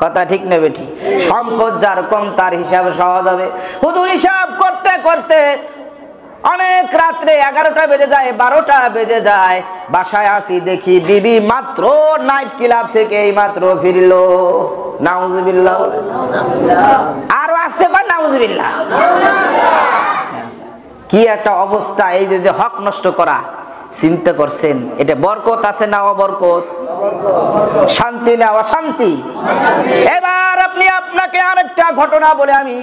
কথা ঠিক নেবে ঠিক? সম্পদ যার কম তার হিসাব সহজ হবে। হুজুর হিসাব করতে করতে অনেক রাত্রে 11টা বেজে যায়, 12টা বেজে যায়, বাসায় আসি দেখি বিবি মাত্র নাইট ক্লাব থেকে এই মাত্র ফিরলো। নাউজুবিল্লাহ। আরো আসতে পার নাউজুবিল্লাহ। কি একটা অবস্থা! এই যে হক নষ্ট করা, চিন্তা করছেন এটা বরকত আছে না অবরকত? শান্তি না অশান্তি? এবার আপনাকে আরেকটা ঘটনা বলে আমি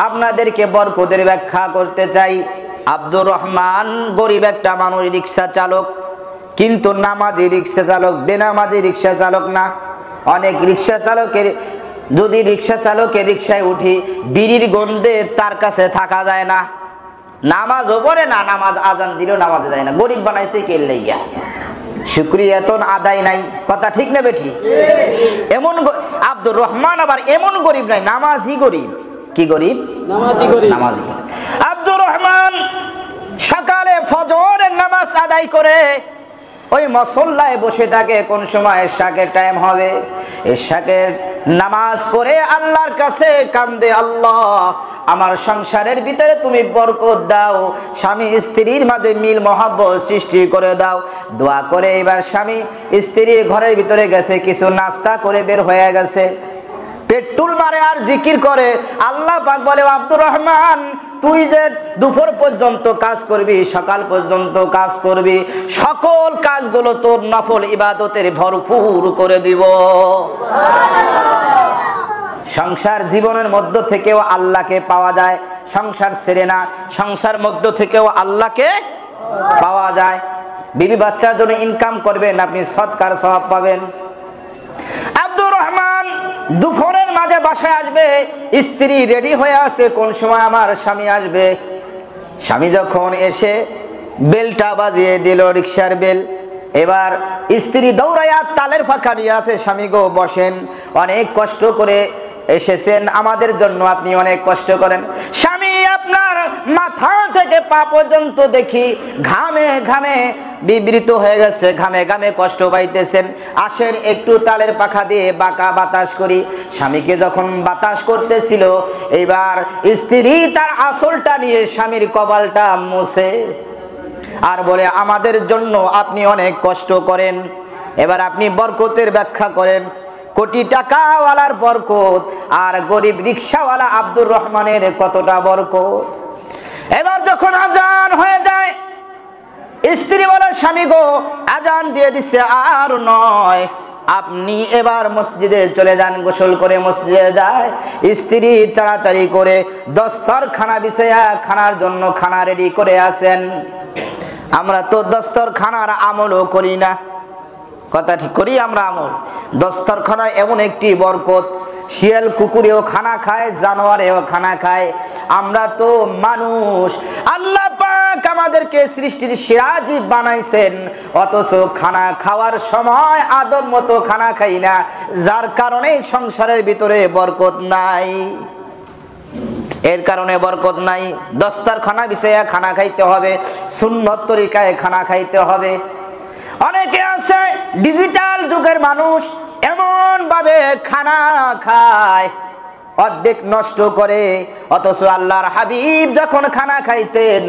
আপনাদেরকে বরকতের ব্যাখ্যা করতে চাই। আব্দুর রহমান গরিব একটা মানুষ, রিক্সা চালক, কিন্তু নামাজি রিক্সা চালক, বেনামাজি রিক্সা চালক না। অনেক রিক্সা চালকের, যদি রিক্সা চালকের রিক্সায় উঠি বিড়ির গন্ধে তার কাছে থাকা যায় না, নামাজও পড়ে না, নামাজ আজান দিলেও নামাজে যায় না। গরিব বানাইছে কে লাইগা? শুকরিয়া তো আদায় নাই। কথা ঠিক না বেঠি? এমন আব্দুর রহমান আবার এমন গরিব নাই, নামাজি গরিব। কি গরিব? নামাজি গরিব। নামাজি গরিব। আব্দুর রহমান সকালে ফজরের নামাজ আদায় করে ওই মুসল্লায় বসে থাকে। কোন সময় ইশাকের টাইম হবে, ইশাকের নামাজ পড়ে আল্লাহর কাছে কান্দে, আল্লাহ আমার সংসারের ভিতরে তুমি বরকত দাও, স্বামী স্ত্রীর মাঝে মিল মহব্বত সৃষ্টি করে দাও। দোয়া করে এবার স্বামী স্ত্রীর ঘরের ভিতরে গেছে, কিছু নাস্তা করে বের হয়ে গেছে, পেট্রোল মারে আর জিকির করে। আল্লাহ পাক বলে, আব্দুর রহমান তুই যে দুপুর পর্যন্ত কাজ করবি, সকাল পর্যন্ত কাজ করবি, সকল কাজগুলো তোর নফল ইবাদতের ভরপুর করে দিব। সংসার জীবনের মধ্য থেকেও আল্লাহকে পাওয়া যায়, সংসার ছেড়ে না, সংসার মধ্য থেকেও আল্লাহকে পাওয়া যায়। বিবি বাচ্চার জন্য ইনকাম করবেন, আপনি সদকার সওয়াব পাবেন। আব্দুর রহমান দুপুরের মাঝে বাসায় আসবে, স্ত্রী রেডি হয়ে আছে, কোন সময় আমার স্বামী আসবে। স্বামী যখন এসে বেলটা বাজিয়ে দিল, রিকশার বেল, এবার স্ত্রী দৌড়াইয়া তালের ফাঁকা নিয়ে আছে, স্বামী গো বসেন, অনেক কষ্ট করে এসেছেন আমাদের জন্য, আপনি অনেক কষ্ট করেন। স্বামী আপনার মাথা থেকে পা পর্যন্ত দেখি ঘামে ঘামে বিবৃত হয়ে গেছে, ঘামে ঘামে কষ্ট পাইতেছেন, আসেন একটু তালের পাখা দিয়ে বাঁকা বাতাস করি। স্বামীকে যখন বাতাস করতেছিল, এবার স্ত্রী তার আঁচলটা নিয়ে স্বামীর কপালটা মুছে আর বলে, আমাদের জন্য আপনি অনেক কষ্ট করেন, এবার আপনি বরকতের ব্যাখ্যা করেন। কোটি টাকাওয়ালার বরকত আর গরিব রিকশাওয়ালা আব্দুর রহমানের কতটা বরকত। এবার যখন আজান হয়ে যায়, স্ত্রী বলে, স্বামী গো আজান দিয়ে দিচ্ছে, আর নয়, আপনি এবার মসজিদে চলে যান। গোসল করে মসজিদে যায়, স্ত্রী তাড়াতাড়ি করে দস্তরখানা বিছায়া খানার জন্য খানা রেডি করে আসেন। আমরা তো দস্তরখানার আমলও করি না, কথা ঠিক করি আমরা আমল? দস্তরখানা এমন একটি বরকত, শিয়াল কুকুরেও খানা খায়, জানোয়ারেও খানা খায়, আমরা তো মানুষ। আল্লাহ পাক আমাদেরকে সৃষ্টির সিরাজি বানাইছেন, অথচ খানা খাওয়ার সময় আদব মতো খানা খাই না, যার কারণে সংসারের ভিতরে বরকত নাই। এর কারণে বরকত নাই। দস্তরখানা বিছাইয়া খানা খাইতে হবে, সুন্নত তরিকায় খানা খাইতে হবে। অনেকে আছে ডিজিটাল যুগের মানুষ, এমন ভাবে খানা খায় অর্ধেক নষ্ট করে, অথচ আল্লাহর হাবিব যখন খানা খাইতেন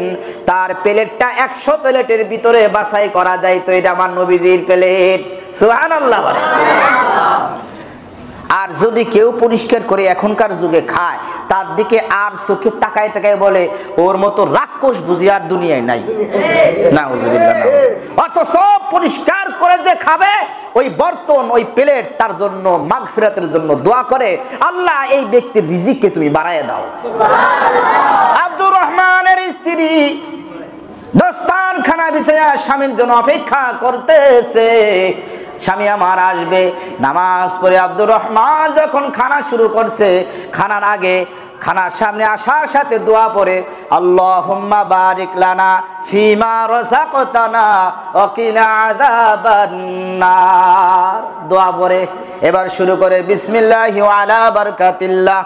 তার প্লেটটা 100 প্লেটের ভিতরে বাছাই করা যায়, তো এটা আমার নবীজির প্লেট। সুবহানাল্লাহ। আর যদি কেউ পরিষ্কার করে এখনকার যুগে খায়, তার দিকে আর চোখে তাকায় তাকায় বলে, ওর মতো রাক্ষস বুঝি আর দুনিয়ায় নাই। নাউজুবিল্লাহ। অথচ পরিষ্কার করে যে খাবে, ওই বর্তন ওই প্লেট তার জন্য মাগফিরাতের জন্য দোয়া করে, আল্লাহ এই ব্যক্তির রিজিককে তুমি বাড়ায় দাও। আব্দুর রহমানের স্ত্রী দস্তরখানা বিছায়া স্বামীর জন্য অপেক্ষা করতেছে, স্বামী আমার আসবে। নামাজ পড়ে আব্দুর রহমান যখন খানা শুরু করছে, খানার আগে খানার সামনে আসার সাথে দোয়া পড়ে, আল্লাহুম্মা বারিক লানা ফিমা রাযাকতানা ওয়া কিনা আযাবান নার। দোয়া পড়ে এবার শুরু করে, বিসমিল্লাহি ওয়া আলা বারাকাতিল্লাহ।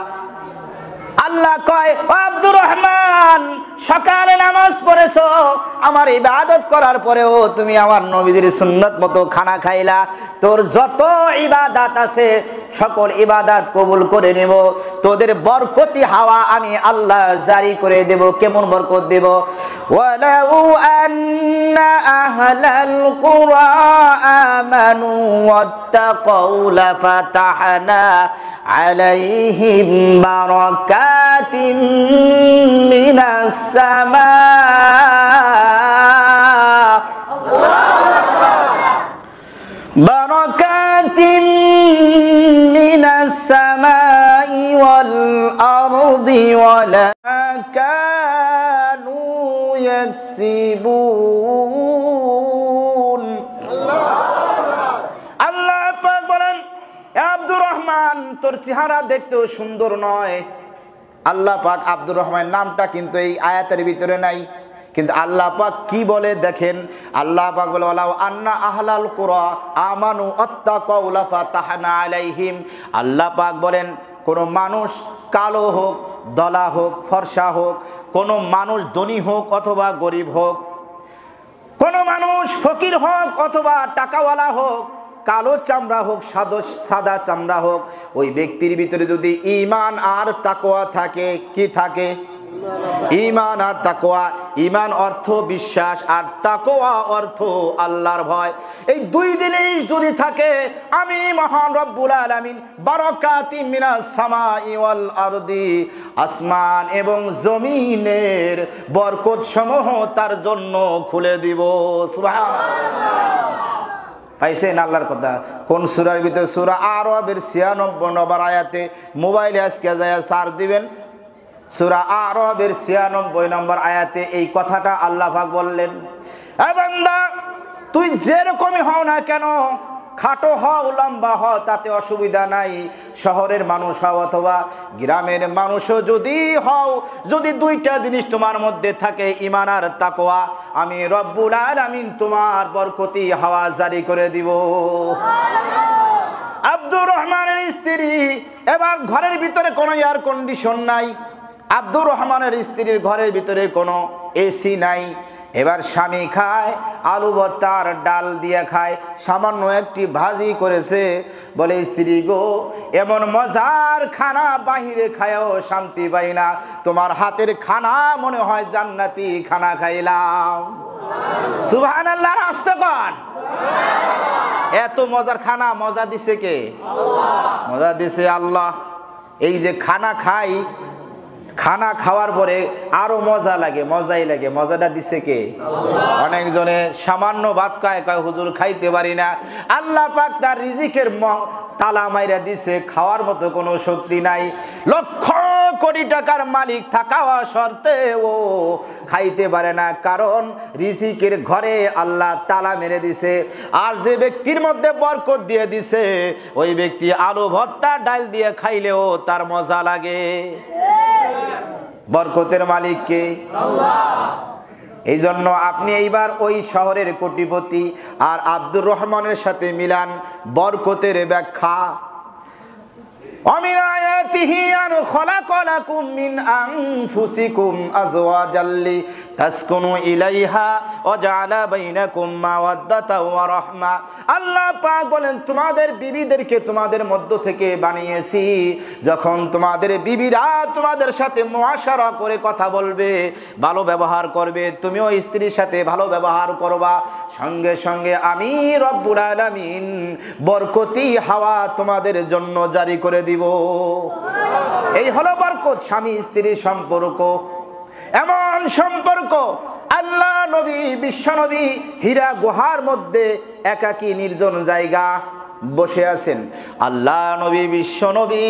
আল্লাহ কয়, ও আব্দুর রহমান, সকালে নামাজ পড়েছো, আমার ইবাদত করার পরেও তুমি আমার নবীদের সুন্নত মতো খানা খাইলা, তোর যত ইবাদত আছে সকল ইবাদত কবুল করে নেব, তোদের বরকতি হাওয়া আমি আল্লাহ জারি করে দেব। কেমন বরকত দেব? ওয়ালাউ আন্না আহলাল কুরা আমানু ওয়াত্তাকাউ লাফাতাহনা আলাইহিম বারাকাতিন মিনাস সামা। বারাকাতিন মিনাস সামাই والأرض ولا كانوا يكسبون আল্লাহ পাক বলেন, আব্দুর রহমান তোর চেহারা দেখতেও সুন্দর নয়। আল্লাহ পাক আব্দুর রহমান নামটা কিন্তু এই আয়াতের ভিতরে নাই, কিন্তু আল্লাহ পাক কি বলে দেখেন। আল্লাহ পাক বলে ওয়ালাউ আন্না আহলাল কুরা আমানু আত্তাকাউ লাফাতাহনা আলাইহিম। আল্লাহ পাক বলেন কোন মানুষ কালো হোক, দলা হোক, ফর্সা হোক, কোন মানুষ ধনী হোক অথবা গরিব হোক, কোন মানুষ ফকির হোক অথবা টাকাওয়ালা হোক, কালো চামড়া হোক, সাদা চামড়া হোক, ওই ব্যক্তির ভিতরে যদি ঈমান আর তাকওয়া থাকে, কি থাকে? ঈমান আর তাকওয়া। ঈমান অর্থ বিশ্বাস, আর তাকওয়া অর্থ আল্লাহর ভয়। এই দুই জিনিস যদি থাকে, আমি মহান রব্বুল আলামিন বারাকাতিম মিনাস সামাই ওয়াল আরদি, আসমান এবং জমিনের বরকত সমূহ তার জন্য খুলে দিব। সুবহানাল্লাহ। পাইছেন আল্লাহর কথা? কোন সূরার ভিতরে? সূরা আরবের 96 নম্বর আয়াতে। মোবাইলে আজকে যায় সার্চ দিবেন, সূরা আরবের 96 নম্বর আয়াতে এই কথাটা আল্লাহ পাক বললেন, এ বান্দা তুই যেরকমই হও না কেন, খাটো হও লম্বা হও তাতে অসুবিধা নাই, শহরের মানুষ হও অথবা গ্রামের মানুষও যদি হও, যদি দুইটা জিনিস তোমার মধ্যে থাকে, ঈমান আর তাকওয়া, আমি রব্বুল আলামিন তোমার বরকতি হাওয়া জারি করে দিব। আব্দুর রহমানের স্ত্রী, এবার ঘরের ভিতরে কোনো এয়ার কন্ডিশন নাই, আব্দুর রহমানের স্ত্রীর ঘরের ভিতরে কোনো এসি নাই। এবার স্বামী খায় আলু ভর্তা আর ডাল দিয়ে খায়, সামান্য একটি ভাজি করেছে, বলে স্ত্রী গো এমন মজার খানা বাহিরে খায়ও শান্তি পাই না, তোমার হাতের খানা মনে হয় জান্নাতি খানা খাইলাম। সুবহানাল্লাহ, আস্তে কর। এত মজার খানা মজা দিছে কে? মজা দিছে আল্লাহ। এই যে খানা খাই, খানা খাওয়ার পরে আরো মজা লাগে, মজাই লাগে, মজাটা দিছে কে? অনেকজনে সামান্য ভাত খায়, কয় হুজুর খাইতে পারি না। আল্লাহ পাক তার রিজিকের তালা মাইরা দিছে, খাওয়ার মতো কোনো শক্তি নাই। লক্ষ কোটি টাকার মালিক থাকা সত্ত্বেও খাইতে পারে না, কারণ রিজিকের ঘরে আল্লাহ তালা মেরে দিছে। আর যে ব্যক্তির মধ্যে বরকত দিয়ে দিছে, ওই ব্যক্তি আলু ভর্তা ডাল দিয়ে খাইলেও তার মজা লাগে। বরকতের মালিক কে? আল্লাহ। এই জন্য আপনি এইবার ওই শহরের কোটিপতি আর আব্দুর রহমানের সাথে মিলান বরকতের ব্যাখ্যা। ومن آياته أن خلق لكم من أنفسكم أزواجا لتسكنوا إليها وجعل بينكم مودة ورحمة। আল্লাহ পাক বলেন তোমাদের বিবিদেরকে তোমাদের মধ্য থেকে বানিয়েছি, যখন তোমাদের বিবিরা তোমাদের সাথে মুআশারা করে কথা বলবে, ভালো ব্যবহার করবে, তুমিও স্ত্রীর সাথে ভালো ব্যবহার করবা, সঙ্গে সঙ্গে আমি রব্বুল আলামিন বরকতি হাওয়া তোমাদের জন্য জারি করে দিব। এই হলো বরকত, স্বামী স্ত্রীর সম্পর্ক। এমন সম্পর্ক আল্লাহ নবী, বিশ্ব নবী হীরা গুহার মধ্যে একাকী নির্জন জায়গা বসে আছেন। আল্লাহ নবী, বিশ্ব নবী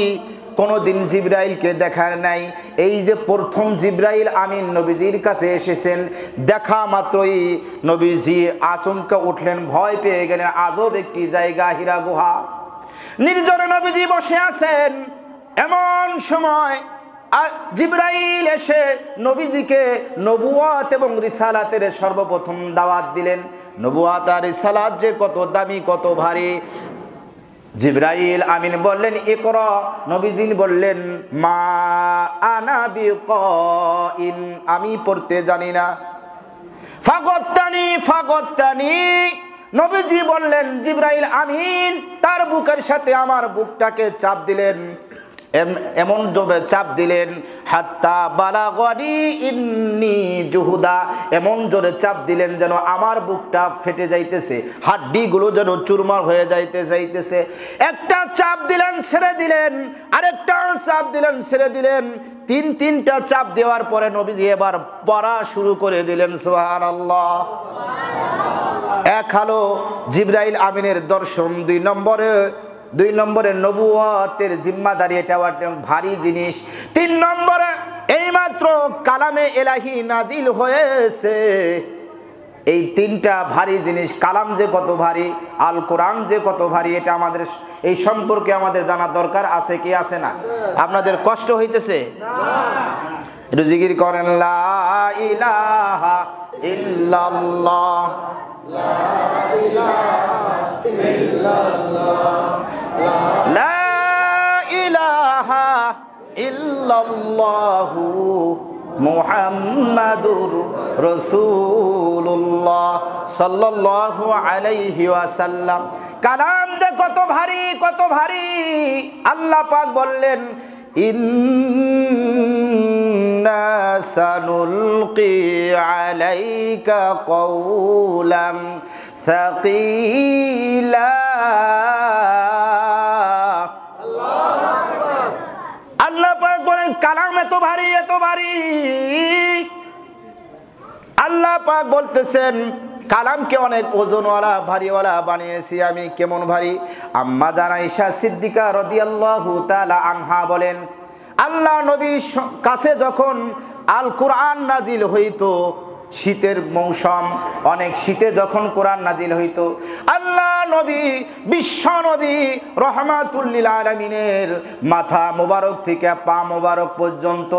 কোনদিন জিবরাইলকে দেখার নাই। এই যে প্রথম জিবরাইল আমিন নবীজির কাছে এসেছেন, দেখা মাত্রই নবীজি আচমকা উঠলেন, ভয় পেয়ে গেলেন। আজব একটি জায়গা হীরা গুহা, নির্জনে নবীজি বসে আছেন। এমন সময় জিবরাইল এসে নবীজিকে নবুয়ত এবং রিসালাতের সর্বপ্রথম দাওয়াত দিলেন। নবুয়ত আর রিসালাত যে কত দামি, কত ভারী। জিবরাইল আমিন বললেন ইকরা, নবীজি বললেন মা আনা বিকাইন, আমি পড়তে জানি না। ফাগত্তানি, নবীজি বললেন জিবরাইল আমিন তার বুকের সাথে আমার বুকটাকে চাপ দিলেন, এমন জোরে চাপ দিলেন, হাত্তা বালাগনি ইন্নি জুহুদা, এমন জোরে চাপ দিলেন যেন আমার বুকটা ফেটে যাইতেছে, হাড্ডিগুলো যেন চুরমার হয়ে যাইতেছে। একটা চাপ দিলেন, ছেড়ে দিলেন, আরেকটা চাপ দিলেন, ছেড়ে দিলেন। তিনটা চাপ দেওয়ার পরে নবীজি এবার পড়া শুরু করে দিলেন। সুবহানাল্লাহ। এক হলো জিবরাইল আমিনের দর্শন, 2 নম্বরে 2 নম্বরে নবুয়তের জিম্মাদারি, এটা ভারী জিনিস। 3 নম্বরে এইমাত্র কালামে ইলাহি নাজিল হয়েছে, এই 3টা ভারী জিনিস। কালাম যে কত ভারী, আল কোরআন যে কত ভারী, এটা আমাদের এই সম্পর্কে আমাদের জানার দরকার আছে কি আছে না? আপনাদের কষ্ট হইতেছে? একটু জিকির করেন, লা ইলাহা ইল্লাল্লাহ, লা ইলাহা ইল্লাল্লাহ, লা ইলাহা ইল্লাল্লাহু মুহাম্মাদুর রাসূলুল্লাহ সাল্লাল্লাহু আলাইহি ওয়াসাল্লাম। কালাম যে কত ভারী, কত ভারী। আল্লাহ পাক বললেন, ইন্না সানুলকি আলাইকা কওলাম সাকিলা। আল্লাহ পাক বলেন কালাম এত ভারী, এত ভারী। আল্লাহ পাক বলতেছেন কালামকে অনেক ওজনওয়ালা, ভারীওয়ালা বানিয়েছি আমি। কেমন ভারী? আম্মা জান আয়েশা সিদ্দিকা রাদিয়াল্লাহু তাআলা আনহা বলেন, আল্লাহ নবীর কাছে যখন আল কোরআন নাজিল হইতো, শীতের মৌসুম, অনেক শীতে যখন কোরআন নাজিল হইতো, আল্লাহ নবী, বিশ্ব নবী রহমাতুল লিল আলামিনের মাথা মোবারক থেকে পা মোবারক পর্যন্ত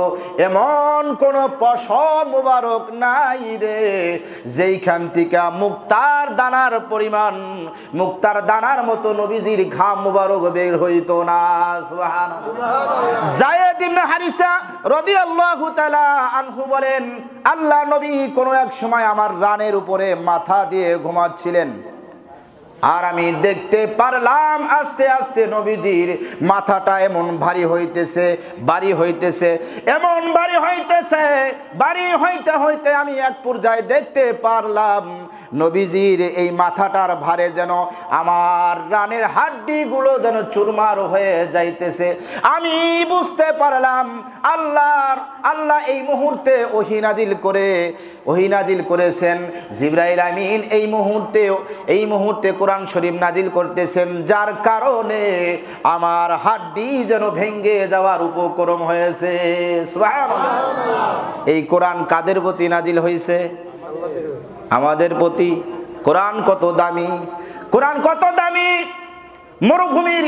এমন কোন পশম মোবারক নাই রে যেইখান থেকে মুক্তার দানার পরিমাণ, মুক্তার দানার মতো নবীজির ঘাম মোবারক বের হইতো না। সুবহানাল্লাহ। যায়েদ ইবনে হারিসা রাদিয়াল্লাহু তাআলা আনহু বলেন, আল্লাহ নবী কোনো এক সময় আমার রানের উপরে মাথা দিয়ে ঘুমাচ্ছিলেন, আর আমি দেখতে পারলাম আস্তে আস্তে নবীজির মাথাটা এমন ভারী হইতেছে, ভারী হইতেছে, এমন ভারী হইতেছে, ভারী হইতে হইতে আমি এক পর্যায়ে দেখতে পারলাম নবীজির এই মাথাটার ভারে যেন আমার রানের হাড্ডিগুলো যেন চুরমার হয়ে যাইতেছে। আমি বুঝতে পারলাম আল্লাহ এই মুহূর্তে ওহী নাজিল করেছেন। জিবরাইল আমিন এই মুহূর্তে কোরআন শরীফ নাজিল করতেছেন, যার কারণে আমার হাড্ডি যেন ভেঙে যাওয়ার উপক্রম হয়েছে। সুবহানাল্লাহ। এই কোরআন কাদের প্রতি নাজিল হয়েছে? আমাদের প্রতি। কোরআন কত দামি, কোরআন কত দামি। মরুভূমির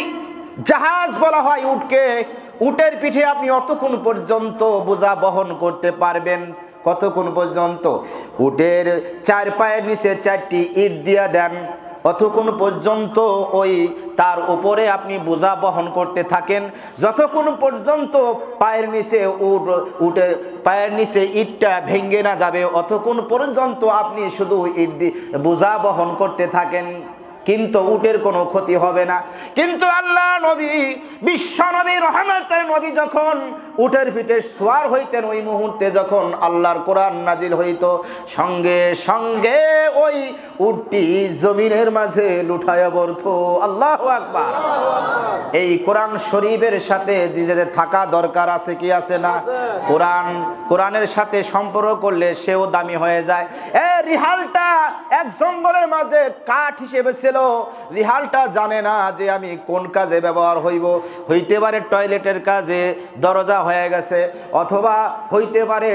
জাহাজ বলা হয় উটকে, উটের পিঠে আপনি অতক্ষণ পর্যন্ত বোঝা বহন করতে পারবেন। কতক্ষণ পর্যন্ত? উটের 4 পায়ের নিচে 4টি ইট দিয়া দেন, অতক্ষণ পর্যন্ত ওই তার উপরে আপনি বোঝা বহন করতে থাকেন। যতক্ষণ পর্যন্ত পায়ের নিচে উটের পায়ের নিচে ইটটা ভেঙে না যাবে, অতক্ষণ পর্যন্ত আপনি শুধু বোঝা বহন করতে থাকেন, কিন্তু উটের কোনো ক্ষতি হবে না। কিন্তু আল্লাহ নবী, বিশ্ব নবী, রহমতের নবী যখন উটের পিঠে সওয়ার হইতেন, ওই মুহূর্তে যখন আল্লাহর কোরআন নাজিল হইতো, সঙ্গে সঙ্গে ওই উটটি জমিনের মাঝে লুঠায়া পড়তো। আল্লাহু আকবার। এই কোরআন শরীফের সাথে নিজেদের থাকা দরকার আছে কি আছে না? কোরআনের সাথে সম্পর্ক করলে সেও দামি হয়ে যায়। রিহালটা এক জঙ্গলের মাঝে কাঠ হিসেবে ছিল, রিহালটা জানে না যে আমি কোন কাজে ব্যবহার হইতে পারে টয়লেটের কাজে দরজা হয়ে গেছে, অথবা হইতে পারে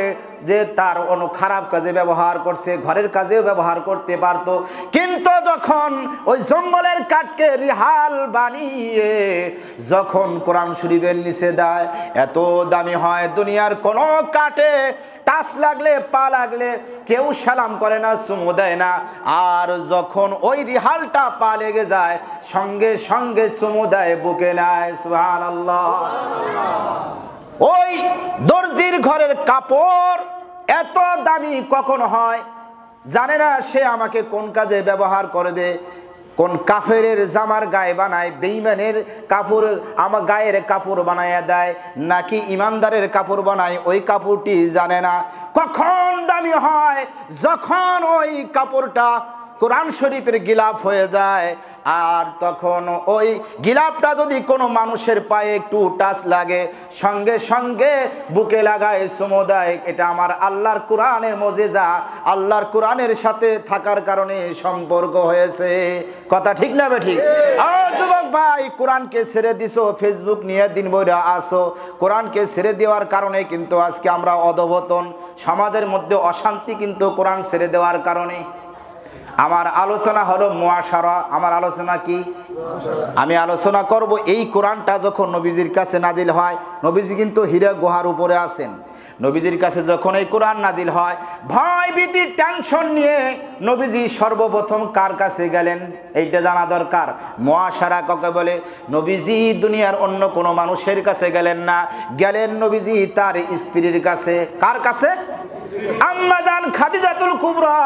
যে তার অন্য খারাপ কাজে ব্যবহার করছে, ঘরের কাজেও ব্যবহার করতে পারত। কিন্তু যখন ওই জঙ্গলের কাঠকে রিহাল বানিয়ে যখন কোরআন শরীফের নিচে দেয়, এত দামি হয়, দুনিয়ার কোনো কাঠে টাচ লাগলে, পা লাগলে কেউ সালাম করে না, চুমু দেয় না। আর যখন ওই রিহালটা পা লেগে যায়, সঙ্গে সঙ্গে চুমু দেয়, বুকে নেয়। সুবহানাল্লাহ। ওই দর্জির ঘরের কাপড় এত দামি কখন হয় জানে না, সে আমাকে কোন কাজে ব্যবহার করবে। কোন কাফেরের জামার গায়ে বানায়, বেঈমানের কাপড় আমার গায়ের কাপড় বানায়া দেয়, নাকি ইমানদারের কাপড় বানায়, ওই কাপড়টি জানে না। কখন দামি হয়? যখন ওই কাপড়টা কোরআন শরীফের গিলাফ হয়ে যায়। আর তখন ওই গিলাফটা যদি কোনো মানুষের পায়ে একটু টাচ লাগে, সঙ্গে সঙ্গে বুকে লাগায় চুমো দেয়। এটা আমার আল্লাহর কোরআনের মুজিজা, আল্লাহর কোরআনের সাথে থাকার কারণে সম্পর্ক হয়েছে। কথা ঠিক না বেঠিক? যুবক ভাই, কোরআনকে ছেড়ে দিছো, ফেসবুক নিয়ে দিন বইরা আসো। কোরআনকে ছেড়ে দেওয়ার কারণে কিন্তু আজকে আমরা অধঃপতন, সমাজের মধ্যে অশান্তি কিন্তু কোরআন ছেড়ে দেওয়ার কারণে। আমার আলোচনা হলো মুআশারা। আমার আলোচনা কি? আমি আলোচনা করব এই কোরআনটা যখন নবীজির কাছে নাজিল হয়, নবীজি কিন্তু হীরা গুহার উপরে আছেন। নবীজির কাছে যখন এই কোরআন নাজিল হয়, ভয় ভীতি টেনশন নিয়ে নবীজি সর্বপ্রথম কার কাছে গেলেন এইটা জানা দরকার। মুআশারা কাকে বলে? নবীজি দুনিয়ার অন্য কোনো মানুষের কাছে গেলেন না, গেলেন নবীজি তার স্ত্রীর কাছে। কার কাছে? আম্মা জান খাদিজাতুল কুবরা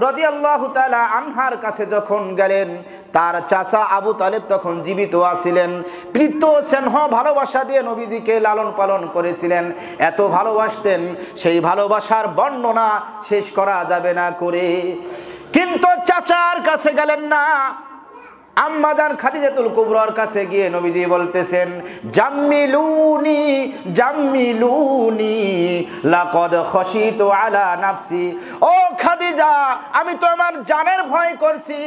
রাদিয়াল্লাহু তাআলা আনহার কাছে যখন গেলেন, তার চাচা আবু তালেব তখন জীবিত আছিলেন। প্রীত স্নেহ ভালোবাসা দিয়ে নবীজিকে লালন পালন করেছিলেন, এত ভালোবাসতেন, সেই ভালোবাসার বর্ণনা শেষ করা যাবে না করে। কিন্তু চাচার কাছে গেলেন না, আম্মা জান খাদিজাতুল কুবরার কাছে গিয়ে নবীজি বলতেছেন, জাম্মিলুনি জাম্মিলুনি লাকাদ খাশিতু আলা নাফসি। ও খাদিজা, আমি তো আমার জানের ভয় করছি।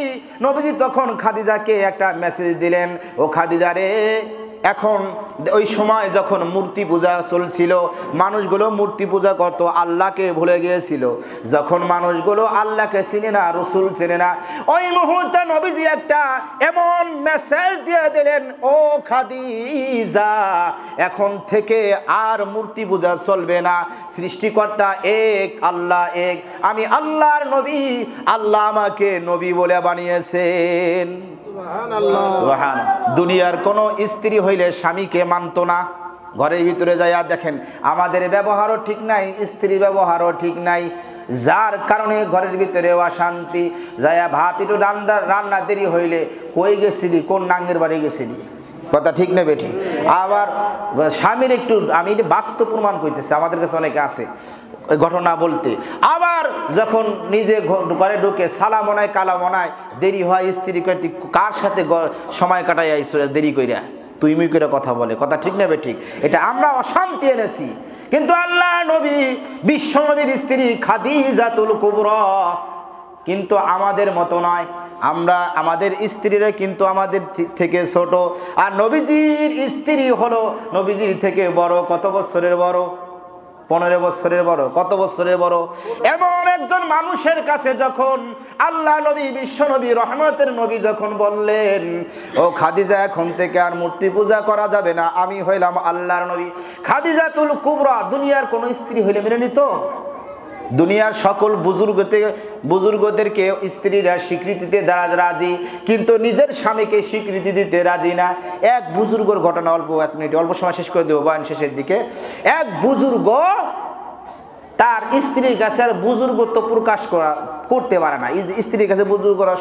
নবীজি তখন খাদিজাকে একটা মেসেজ দিলেন, ও খাদিজা রে, এখন ওই সময় যখন মূর্তি পূজা চলছিল, মানুষগুলো মূর্তি পূজা করত, আল্লাহকে ভুলে গিয়েছিল। যখন মানুষগুলো আল্লাহকে চিনে না, রসুল চিনে না, ওই মুহূর্তে নবীজি একটা এমন মেসেজ দিয়ে দিলেন, ও খাদিজা, এখন থেকে আর মূর্তি পূজা চলবে না। সৃষ্টিকর্তা এক, আল্লাহ এক, আমি আল্লাহর নবী, আল্লাহ আমাকে নবী বলে বানিয়েছেন। দুনিয়ার কোন স্ত্রী হইলে স্বামীকে মানত না। ঘরের ভিতরে যাইয়া দেখেন, আমাদের ব্যবহারও ঠিক নাই, স্ত্রী ব্যবহারও ঠিক নাই, যার কারণে ঘরের ভিতরে অশান্তি। যাইয়া ভাত একটু রান্না দেরি হইলে, কই গেছিলি, কোন নাঙ্গের বাড়ি গেছিলি? কথা ঠিক না বেঠি? আবার স্বামীর একটু, আমি এটা বাস্তব প্রমাণ করতেছি, আমাদের কাছে অনেকে আছে ঘটনা বলতে। আবার যখন নিজে ঘরে ঢুকে সালাম মনায় কালা মনায় দেরি হয়, স্ত্রী কয় কার সাথে সময় কাটাই আইছো দেরি কইরা, তুই মুই করে কথা বলে। কথা ঠিক না বেঠিক? এটা আমরা অশান্তি এনেছি। কিন্তু আল্লাহ নবী, বিশ্ব নবীর স্ত্রী খাদিজাতুল কুবরা কিন্তু আমাদের মতো নয়। আমরা আমাদের স্ত্রীরা কিন্তু আমাদের থেকে ছোট, আর নবীজির স্ত্রী হলো নবীজির থেকে বড়। কত বছরের বড়? 15 বছরের বড়। কত বছরের বড়? এমন একজন মানুষের কাছে যখন আল্লাহ নবী, বিশ্ব নবী, রহমতের নবী যখন বললেন, ও খাদিজা, এখন থেকে আর মূর্তি পূজা করা যাবে না, আমি হইলাম আল্লাহর নবী। খাদিজাতুল কুবরা দুনিয়ার কোন স্ত্রী হইলে মেনে নিত? দুনিয়ার সকল বুজুর্গদেরকে স্ত্রীরা স্বীকৃতিতে রাজি, কিন্তু নিজের স্বামীকে স্বীকৃতি দিতে রাজি না। এক বুজুর্গর ঘটনা, অল্প সময় শেষ করে দেবো বয়ান শেষের দিকে। এক বুজুর্গ তার স্ত্রীর কাছে আর বুজুর্গত্ব প্রকাশ করতে পারে না। স্ত্রীর কাছে বুজুর্গ করা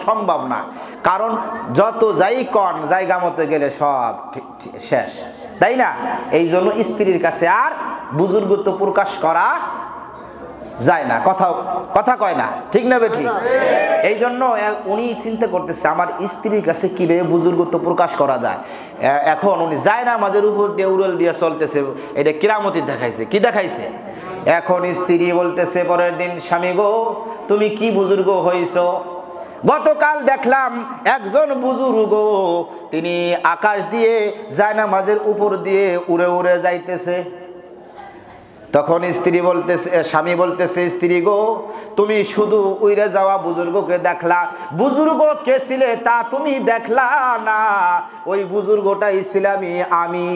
সম্ভব না, কারণ যত যাই কন জায়গা মতো গেলে সব শেষ, তাই না? এই জন্য স্ত্রীর কাছে আর বুজুর্গত্ব প্রকাশ করা যায় না। কথা কয় না, ঠিক না বেঠিক? এই জন্য উনি চিন্তা করতেছে, আমার স্ত্রীর কাছে কিভাবে বুজুর্গত্ব প্রকাশ করা যায়। এখন উনি যায় না, মাঝের উপর দিয়ে উড়াল দিয়ে চলতেছে। এটা কিরামতি দেখাইছে। কি দেখাইছে? এখন স্ত্রী বলতেছে পরের দিন, স্বামী গো, তুমি কি বুজুর্গ হইছ? গতকাল দেখলাম একজন বুজুর্গ, তিনি আকাশ দিয়ে যায় না, মাঝের উপর দিয়ে উড়ে উড়ে যাইতেছে। তখন স্ত্রী বলতেছে, স্বামী বলতেছে, স্ত্রী গো, তুমি শুধু উইরে যাওয়া বুজুর্গকে দেখলা, বুজুর্গ কে ছিলে তা তুমি দেখলা না, ওই বুজুর্গটাই ছিলাম আমি।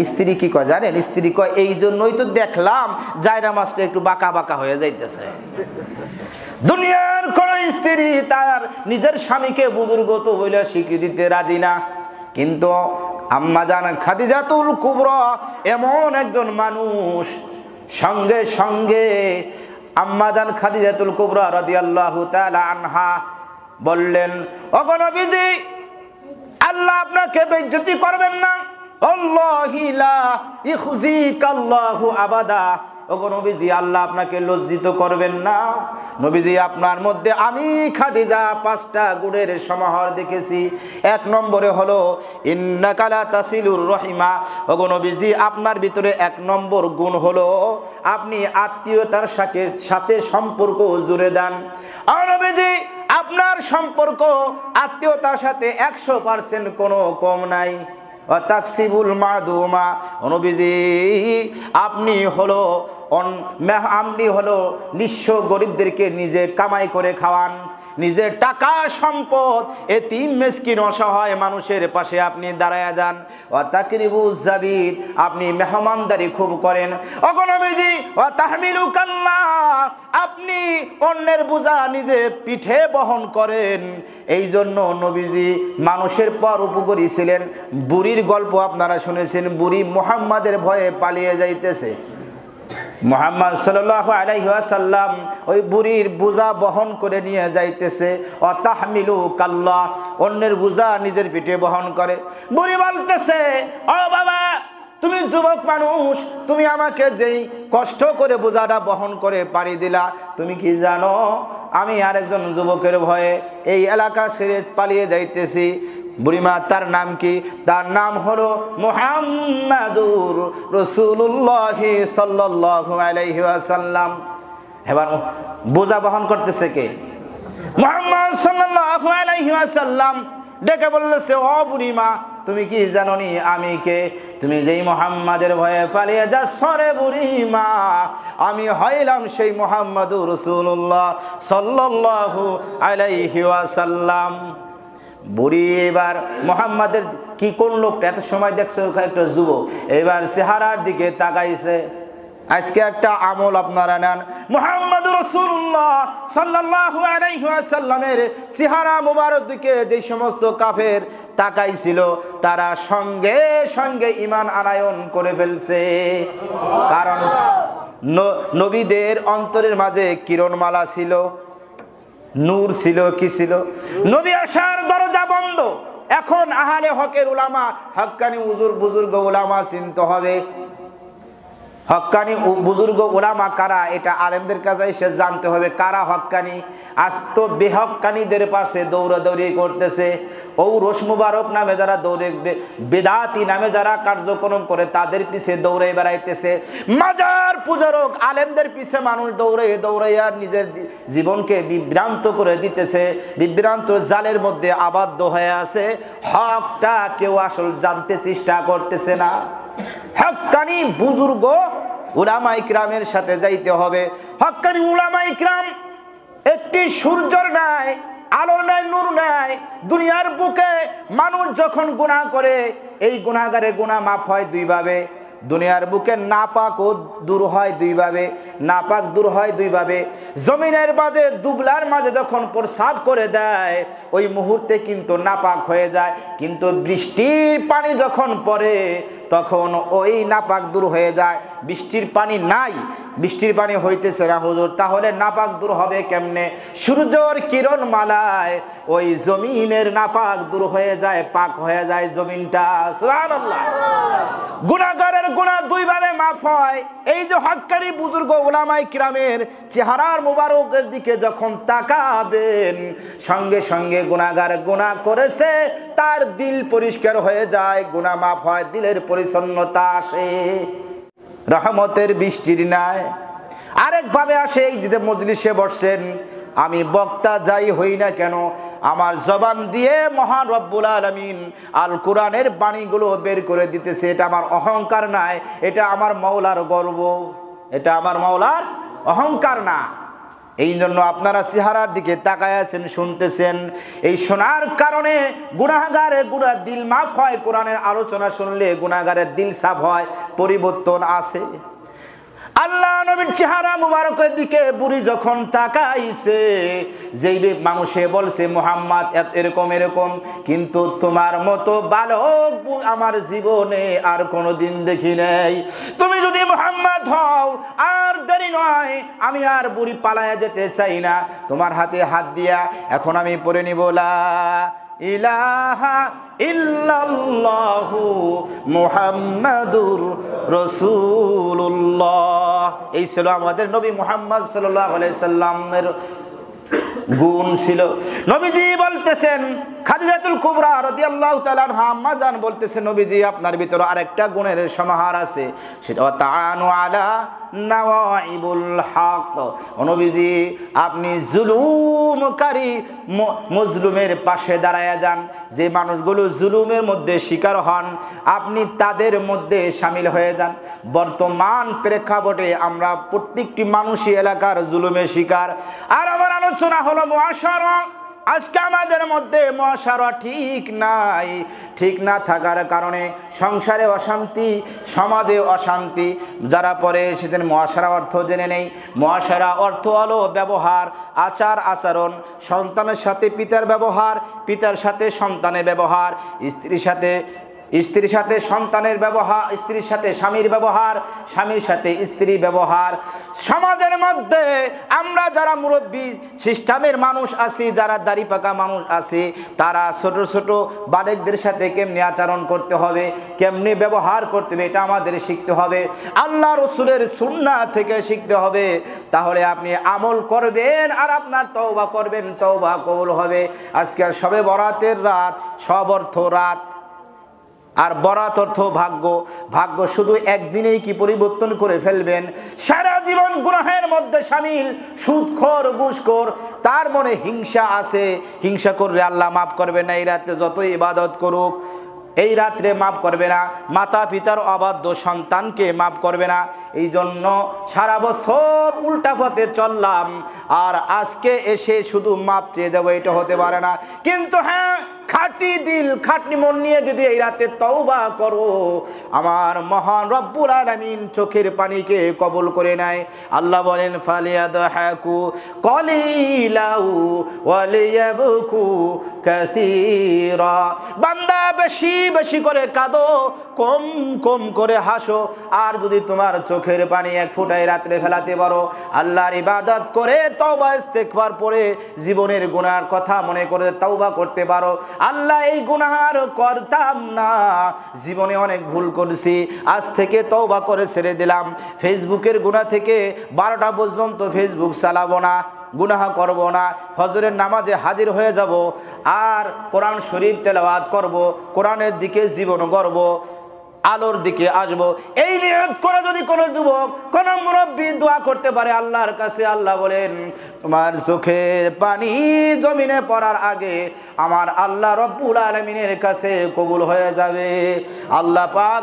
স্ত্রী কি কয় জানেন? স্ত্রী কয়, এই জন্যই তো দেখলাম জায়রা মাছটা একটু বাঁকা বাঁকা হয়ে যাইতেছে। দুনিয়ার কোন স্ত্রী তার নিজের স্বামীকে বুজুর্গ তো বলে স্বীকৃতিতে রাজি না, কিন্তু আম্মা জান খাদিজাতুল কুবরা এমন একজন মানুষ, সঙ্গে সঙ্গে আম্মা জান খাদিজাতুল কুবরা রাদিয়াল্লাহু তাআলা আনহা বললেন, ওগো নবীজি, আল্লাহ আপনাকে বেইজ্জতি করবেন না। আল্লাহি লা ইখজিকাল্লাহু আবাদা। ও ওগো নবীজি আল্লাহ আপনাকে লজ্জিত করবেন না। নবীজি আপনার মধ্যে আমি খাদিজা 5টা গুণের সমাহার দেখেছি। 1 নম্বরে হলো ইন্নাকা লা তাসিলুর রহিমা। ওগো নবীজি আপনার ভিতরে 1 নম্বর গুণ হলো আপনি আত্মীয়তার সাথে সম্পর্ক জুড়ে দেন। আর নবীজি আপনার সম্পর্ক আত্মীয়তার সাথে 100% কোনো কম নাই। তাকসিবুল মাদুমা। নবীজি আপনি হলো নিঃস্ব গরিবদেরকে নিজে কামাই করে খাওয়ান, নিজের টাকা সম্পদ এতিম মিসকিন অসহায় মানুষের পাশে আপনি দাঁড়ায়া যান। ওয়া তাকরিবুজ জাবিদ আপনি মেহমানদারি খুব করেন। ওগো নবীজি ওয়া তাহমিলু কাল্লা আপনি অন্যের বোঝা নিজে পিঠে বহন করেন। এই জন্য নবীজি মানুষের পর উপকারী ছিলেন। বুড়ির গল্প আপনারা শুনেছেন, বুড়ি মুহাম্মাদের ভয়ে পালিয়ে যাইতেছে। মুহাম্মদ সাল্লাল্লাহু আলাইহি ওয়াসাল্লাম ওই বুড়ির বোঝা বহন করে নিয়ে যাইতেছে। ও তাহমিলু কাল্লা অন্যের বোঝা নিজের পিঠে বহন করে। বুড়ি বলতেছে, ও বাবা তুমি যুবক মানুষ, তুমি আমাকে যেই কষ্ট করে বোঝাটা বহন করে পাড়ি দিলা, তুমি কি জানো আমি আরেকজন যুবকের ভয়ে এই এলাকা ছেড়ে পালিয়ে যাইতেছি। বুড়িমা তার নাম কি? তার নাম হলো মুহাম্মাদুর রাসূলুল্লাহ সাল্লাল্লাহু আলাইহি ওয়াসাল্লাম। এবার বোঝা বহন করতেছে কে? মুহাম্মদ সাল্লাল্লাহু আলাইহি ওয়াসাল্লাম। ডেকে বললেছে, ও বুড়িমা তুমি কি জানোনি আমি কে? তুমি যেই মুহাম্মাদের ভয়ে পালিয়ে যাচ্ছ রে বুড়িমা, আমি হইলাম সেই মুহাম্মাদুর রাসূলুল্লাহ সাল্লাল্লাহু আলাইহি ওয়াসাল্লাম। বুড়ি এবার মুহাম্মাদের কি করলো এত সময় দেখছে একটা যুবক, এবার চেহারার দিকে তাকাইছে। আজকে একটা আমল আপনারা নেন, মুহাম্মাদুর রাসূলুল্লাহ সাল্লাল্লাহু আলাইহি ওয়াসাল্লামের চেহারা মোবারক দিকে যে সমস্ত কাফের তাকাইছিল তারা সঙ্গে সঙ্গে ঈমান আনয়ন করে ফেলছে। কারণ নবীদের অন্তরের মাঝে কিরণমালা ছিল, নূর ছিল, কি ছিল? নবী আসার দরজা বন্ধ। এখন আহলে হকের উলামা, হক্কানি বুজুর্গ উলামা চিনতে হবে। হক্কানি বুজুর্গ উলামা কারা এটা আলেমদের কাছে এসে জানতে হবে কারা হক্কানি। আজ তো বেহক্কানিদের পাশে দৌড়াদৌড়ি করতেছে। ঔরস মুবারক নামে যারা দৌড়ে, বেদাতি নামে যারা কার্যক্রম করে তাদের পিছে দৌড়ে বেড়াইতেছে। মাজার পূজারক আলেমদের পিছে মানুষ দৌড়াইয়া নিজের জীবনকে বিভ্রান্ত করে দিতেছে। বিভ্রান্ত জালের মধ্যে আবদ্ধ হয়ে আছে। হকটা কেউ আসল জানতে চেষ্টা করতেছে না। হক্কানি বুজুর্গ উলামা ইকরামের সাথে যাইতে হবে। হক্কানি উলামা ইকরাম একটি সূর্যের নাই, আলোর নাই, নূর নাই। দুনিয়ার বুকে মানুষ যখন গুনাহ করে এই গুনাহগারের গুনাহ মাফ হয় দুই ভাবে। দুনিয়ার বুকে নাপাকও দূর হয় দুই ভাবে। নাপাক দূর হয় দুই ভাবে। জমিনের মাঝে দুবলার মাঝে যখন প্রসাব করে দেয় ওই মুহূর্তে কিন্তু নাপাক হয়ে যায়, কিন্তু বৃষ্টির পানি যখন পড়ে তখন ওই নাপাক দূর হয়ে যায়। বৃষ্টির পানি নাই, বৃষ্টির পানি হইতেছে না হুজুর, তাহলে নাপাক দূর হবে কেমনে? সূর্যের কিরণ মালায় ওই জমিনের নাপাক দূর হয়ে যায়, পাক হয়ে যায় জমিনটা। সুবহানাল্লাহ। গুনাহগারের গুনাহ দুই ভাবে মাফ হয়। এই যে হক্কানি বুজুর্গ উলামায়ে কিরামের চেহারার মুবারকের দিকে যখন তাকাবেন সঙ্গে সঙ্গে গুনাহগার গুনাহ করেছে তার দিল পরিষ্কার হয়ে যায়, গুনাহ মাফ হয়, দিলের পরিচ্ছন্নতা আসে, রহমতের বৃষ্টির নাই। আরেকভাবে আসে, এই যে মজলিসে বসছেন, আমি বক্তা যাই হই না কেন আমার জবান দিয়ে মহান রব্বুল আলামিন আল কোরআনের বাণীগুলো বের করে দিতেছে। এটা আমার অহংকার নাই, এটা আমার মাওলার গর্ব, এটা আমার মাওলার অহংকার না। এই জন্য আপনারা চেহারার দিকে তাকায় আছেন, শুনতেছেন। এই শোনার কারণে গুনাহগারের গুনাহ দিল মাফ হয়। কোরআনের আলোচনা শুনলে গুনাহগারের দিল সাফ হয়, পরিবর্তন আসে। আল্লাহ নবীর চেহারা মুবারকের দিকে বুড়ি যখন তাকাইছে, যেই মানুষে বলছে মুহাম্মদ এরকম এরকম, কিন্তু তোমার মতো বালক আমার জীবনে আর কোনোদিন দেখি নাই। তুমি যদি মুহাম্মদ হও আর দেরি নয়, আমি আর বুড়ি পালায়া যেতে চাই না। তোমার হাতে হাত দিয়া এখন আমি পড়ে নিব লা ইলাহা ইল্লাল্লাহু মুহাম্মাদুর রাসূলুল্লাহ। আল্লাহ। এই ছিল আমাদের নবী মুহাম্মদ সাল্লাল্লাহু আলাইহি সাল্লামের গুণ ছিল। নবীজি বলতেছেন, খাদিজাতুল কুবরা রাদিয়াল্লাহু তাআলা আনহা আম্মা জান বলতেছেন, নবীজি আপনার ভিতরে আরেকটা গুণের সমাহার আছে, সেটা তাআনু আলা নাওয়াইবুল হক। নবীজি আপনি জুলুমকারী মজলুমের পাশে দাঁড়ায়া যান। যে মানুষগুলো জুলুমের মধ্যে শিকার হন, আপনি তাদের মধ্যে শামিল হয়ে যান। বর্তমান প্রেক্ষাপটে আমরা প্রত্যেকটি মানুষই এলাকার জুলুমের শিকার। আর আমার আলোচনা হলো মুআশারা। আজকে আমাদের মধ্যে মুআশারা ঠিক নাই। ঠিক না থাকার কারণে সংসারে অশান্তি, সমাজে অশান্তি। যারা পরে সেদিন মুআশারা অর্থ জেনে নেই। মুআশারা অর্থ হলো ব্যবহার, আচার আচরণ, সন্তানের সাথে পিতার ব্যবহার, পিতার সাথে সন্তানের ব্যবহার, স্ত্রীর সাথে সন্তানের ব্যবহার, স্ত্রীর সাথে স্বামীর ব্যবহার, স্বামীর সাথে স্ত্রী ব্যবহার। সমাজের মধ্যে আমরা যারা মুরব্বী সিস্টেমের মানুষ আছি, যারা দাড়ি পাকা মানুষ আছি, তারা ছোট ছোট বালকদের সাথে কেমনি আচরণ করতে হবে, কেমনি ব্যবহার করতে হবে, এটা আমাদের শিখতে হবে। আল্লাহ রসুলের সুন্নাহ থেকে শিখতে হবে। তাহলে আপনি আমল করবেন আর আপনার তওবা করবেন, তওবা কবুল হবে। আজকে শবে বরাতের রাত, সব অর্থ রাত, আর বরাত অর্থ ভাগ্য। ভাগ্য শুধু একদিনেই কি পরিবর্তন করে ফেলবেন? সারা জীবন গুনাহের মধ্যে শামিল, সুদখোর, ঘুষখোর, তার মনে হিংসা আছে। হিংসা করলে আল্লাহ মাফ করবে না। এই রাতে যতই ইবাদত করুক, এই রাত্রে মাফ করবে না। মাতা পিতার অবাধ্য সন্তানকে মাফ করবে না। এই জন্য সারা বছর উল্টা পথে চললাম, আর আজকে এসে শুধু মাপ চেয়ে দেবো, এটা হতে পারে না। কিন্তু হ্যাঁ, খাঁটি দিল, খাঁটি মন নিয়ে যদি এই রাতে তওবা করো, আমার মহান রব্বুল আলামিন চোখের পানিকে কবুল করে নেয়। আল্লাহ বলেন, ফালিয়াদহাকু কলিলাউ ওয়ালিয়াবকু কাসীরা। বান্দা বেশি বেশি করে কাঁদো, কম কম করে হাসো। আর যদি তোমার চোখের পানি এক ফোঁটায় রাত্রে ফেলাতে পারো, আল্লাহর ইবাদত করে তওবা ইস্তেগফার পড়ে জীবনের গুনার কথা মনে করে তওবা করতে পারো, আল্লাহ এই গুনাহ আর করতাম না, জীবনে অনেক ভুল করেছি, আজ থেকে তওবা করে ছেড়ে দিলাম। ফেসবুকের গুনাহ থেকে 12টা পর্যন্ত ফেসবুক চালাবো না, গুনাহ করব না, ফজরের নামাজে হাজির হয়ে যাব, আর কোরআন শরীফ তেলাওয়াত করব, কোরআনের দিকে জীবন গড়ব, আলোর দিকে আসবো। এই নিয়ত করে যদি কোনো যুবক, কোন মুরব্বী দোয়া করতে পারে আল্লাহর কাছে, আল্লাহ বলেন তোমার চোখের পানি জমিনে পড়ার আগে আমার আল্লাহ রব্বুল আলামিনের কাছে কবুল হয়ে যাবে। আল্লাহ পাক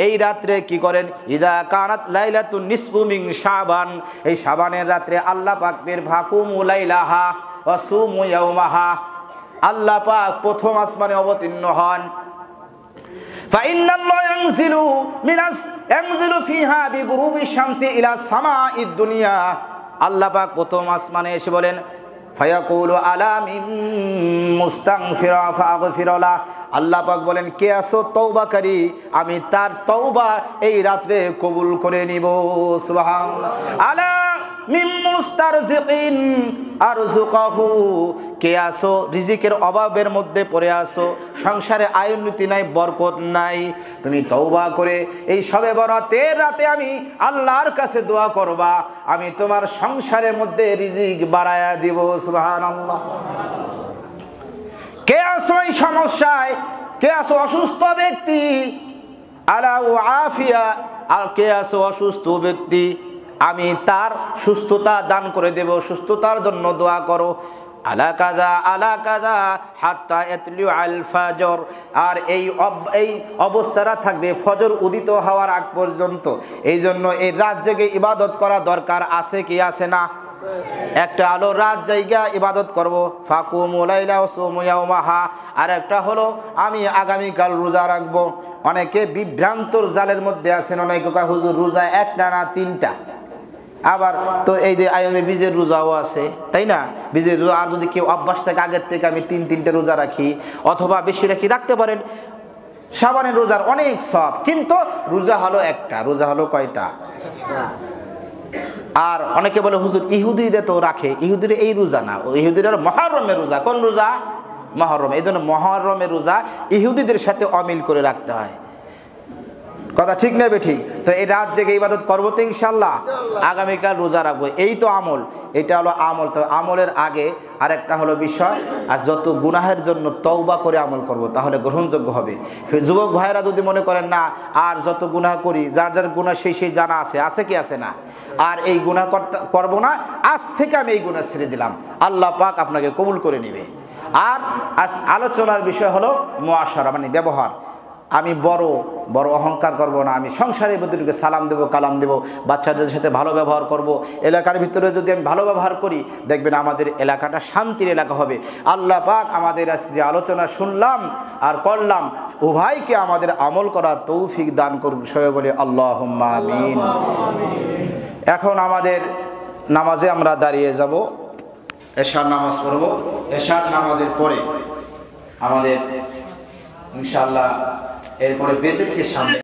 এই রাত্রে কি করেন? ইদা কানাত লাইলাতুন নিসফু মিন শাবান, এই শাবানের রাত্রে আল্লাহ পাকের ভাকুমু লাইলাহা ওয়া সুমু ইয়াওমাহা, আল্লাহ পাক প্রথম আসমানে অবতীর্ণ হন। ফাইন্নাল্লাহ ইয়ানজিলু ফিহা বিগুরুবি শামসি ইলা সামাঈদ দুনিয়া। আল্লাহ পাক প্রথম আসমানে এসে বলেন, ফায়াকুলু আলা মিন মুস্তাগফিরা ফাগফিরলা। আল্লাহ পাক বলেন, কে আছো তওবাকারী, আমি তার তওবা এই রাত্রে কবুল করে নিব। সুবহানাল্লাহ। আলা মিন মুস্তারজিকিন আরযুকাহু, কে আছো রিজিকের অভাবের মধ্যে পড়ে আছো, সংসারে আয় উন্নতি নাই, বরকত নাই, তুমি তওবা করে এই শবে বরাতের রাতে আমি আল্লাহর কাছে দোয়া করবা, আমি তোমার সংসারের মধ্যে রিজিক বাড়ায়া দিব। সুবহানাল্লাহ। কে আছো এই সমস্যায়, কে আছো অসুস্থ ব্যক্তি, আলা আফিয়া, আর কে আছো অসুস্থ ব্যক্তি, আমি তার সুস্থতা দান করে দেব, সুস্থতার জন্য দোয়া করো। আলা কাযা আলা কাযা হাত্তা ইয়াতলু আল ফাজর, আর এই অবস্থাটা থাকবে ফজর উদিত হওয়ার আগ পর্যন্ত। এই জন্য এই রাত জেগে ইবাদত করা দরকার আছে কি আছে না? একটা হলো রাত জায়গা ইবাদত করব, ফাকুমু লাইলা ওয়া সুমু ইয়াওমাহা, আর একটা হলো আমি আগামীকাল রোজা রাখবো। অনেকে বিভ্রান্তর জালের মধ্যে আছেন, অনেকে কয় হুজুর রোজা একটা না 3টা, আবার তো এই যে আইএমএ বীজের রোজাও আছে, তাই না? বীজের রোজা, আর যদি কেউ অভ্যাস থাকে আগের থেকে আমি 3-3টে রোজা রাখি অথবা বেশি রাখি, রাখতে পারেন। শাবানের রোজার অনেক সব, কিন্তু রোজা হলো একটা। রোজা হলো কয়টা? আর অনেকে বলে হুজুর ইহুদিরা তো রাখে, ইহুদিরা এই রোজা না, ইহুদিরা মুহররমের রোজা। কোন রোজা? মুহররম। এই জন্য মুহররমের রোজা ইহুদিদের সাথে অমিল করে রাখতে হয়। কথা ঠিক নেবে ঠিক। তো এই রাত জেগে ইবাদত করবো তো ইনশাল্লাহ, আগামীকাল রোজা রাখবো, এই তো আমল, এটা হলো আমল। তো আমলের আগে আরেকটা হলো বিষয়, আর যত গুনাহের জন্য তওবা করে আমল করব তাহলে গ্রহণযোগ্য হবে। যুবক ভাইরা যদি মনে করেন না আর যত গুনাহ করি, যার যার গুনাহ সেই জানা আছে কি আছে না, আর এই গুনাহ করবো না, আজ থেকে আমি এই গুনাহ ছেড়ে দিলাম, আল্লাহ পাক আপনাকে কবুল করে নেবে। আর আজ আলোচনার বিষয় হলো মুআশারা, মানে ব্যবহার। আমি বড় বড় অহংকার করব না, আমি সংসারের ভিতরে সালাম দেব, কালাম দেব, বাচ্চাদের সাথে ভালো ব্যবহার করব, এলাকার ভিতরে যদি আমি ভালো ব্যবহার করি দেখবেন আমাদের এলাকাটা শান্তির এলাকা হবে। আল্লাহ পাক আমাদের যে আলোচনা শুনলাম আর করলাম উভয়কে আমাদের আমল করার তৌফিক দান করুন, সবাই বলে আল্লাহুম্মা আমিন। এখন আমাদের নামাজে আমরা দাঁড়িয়ে যাব, এশার নামাজ পড়ব। এশার নামাজের পরে আমাদের ইনশাআল্লাহ এরপরে বেতেরকে সামনে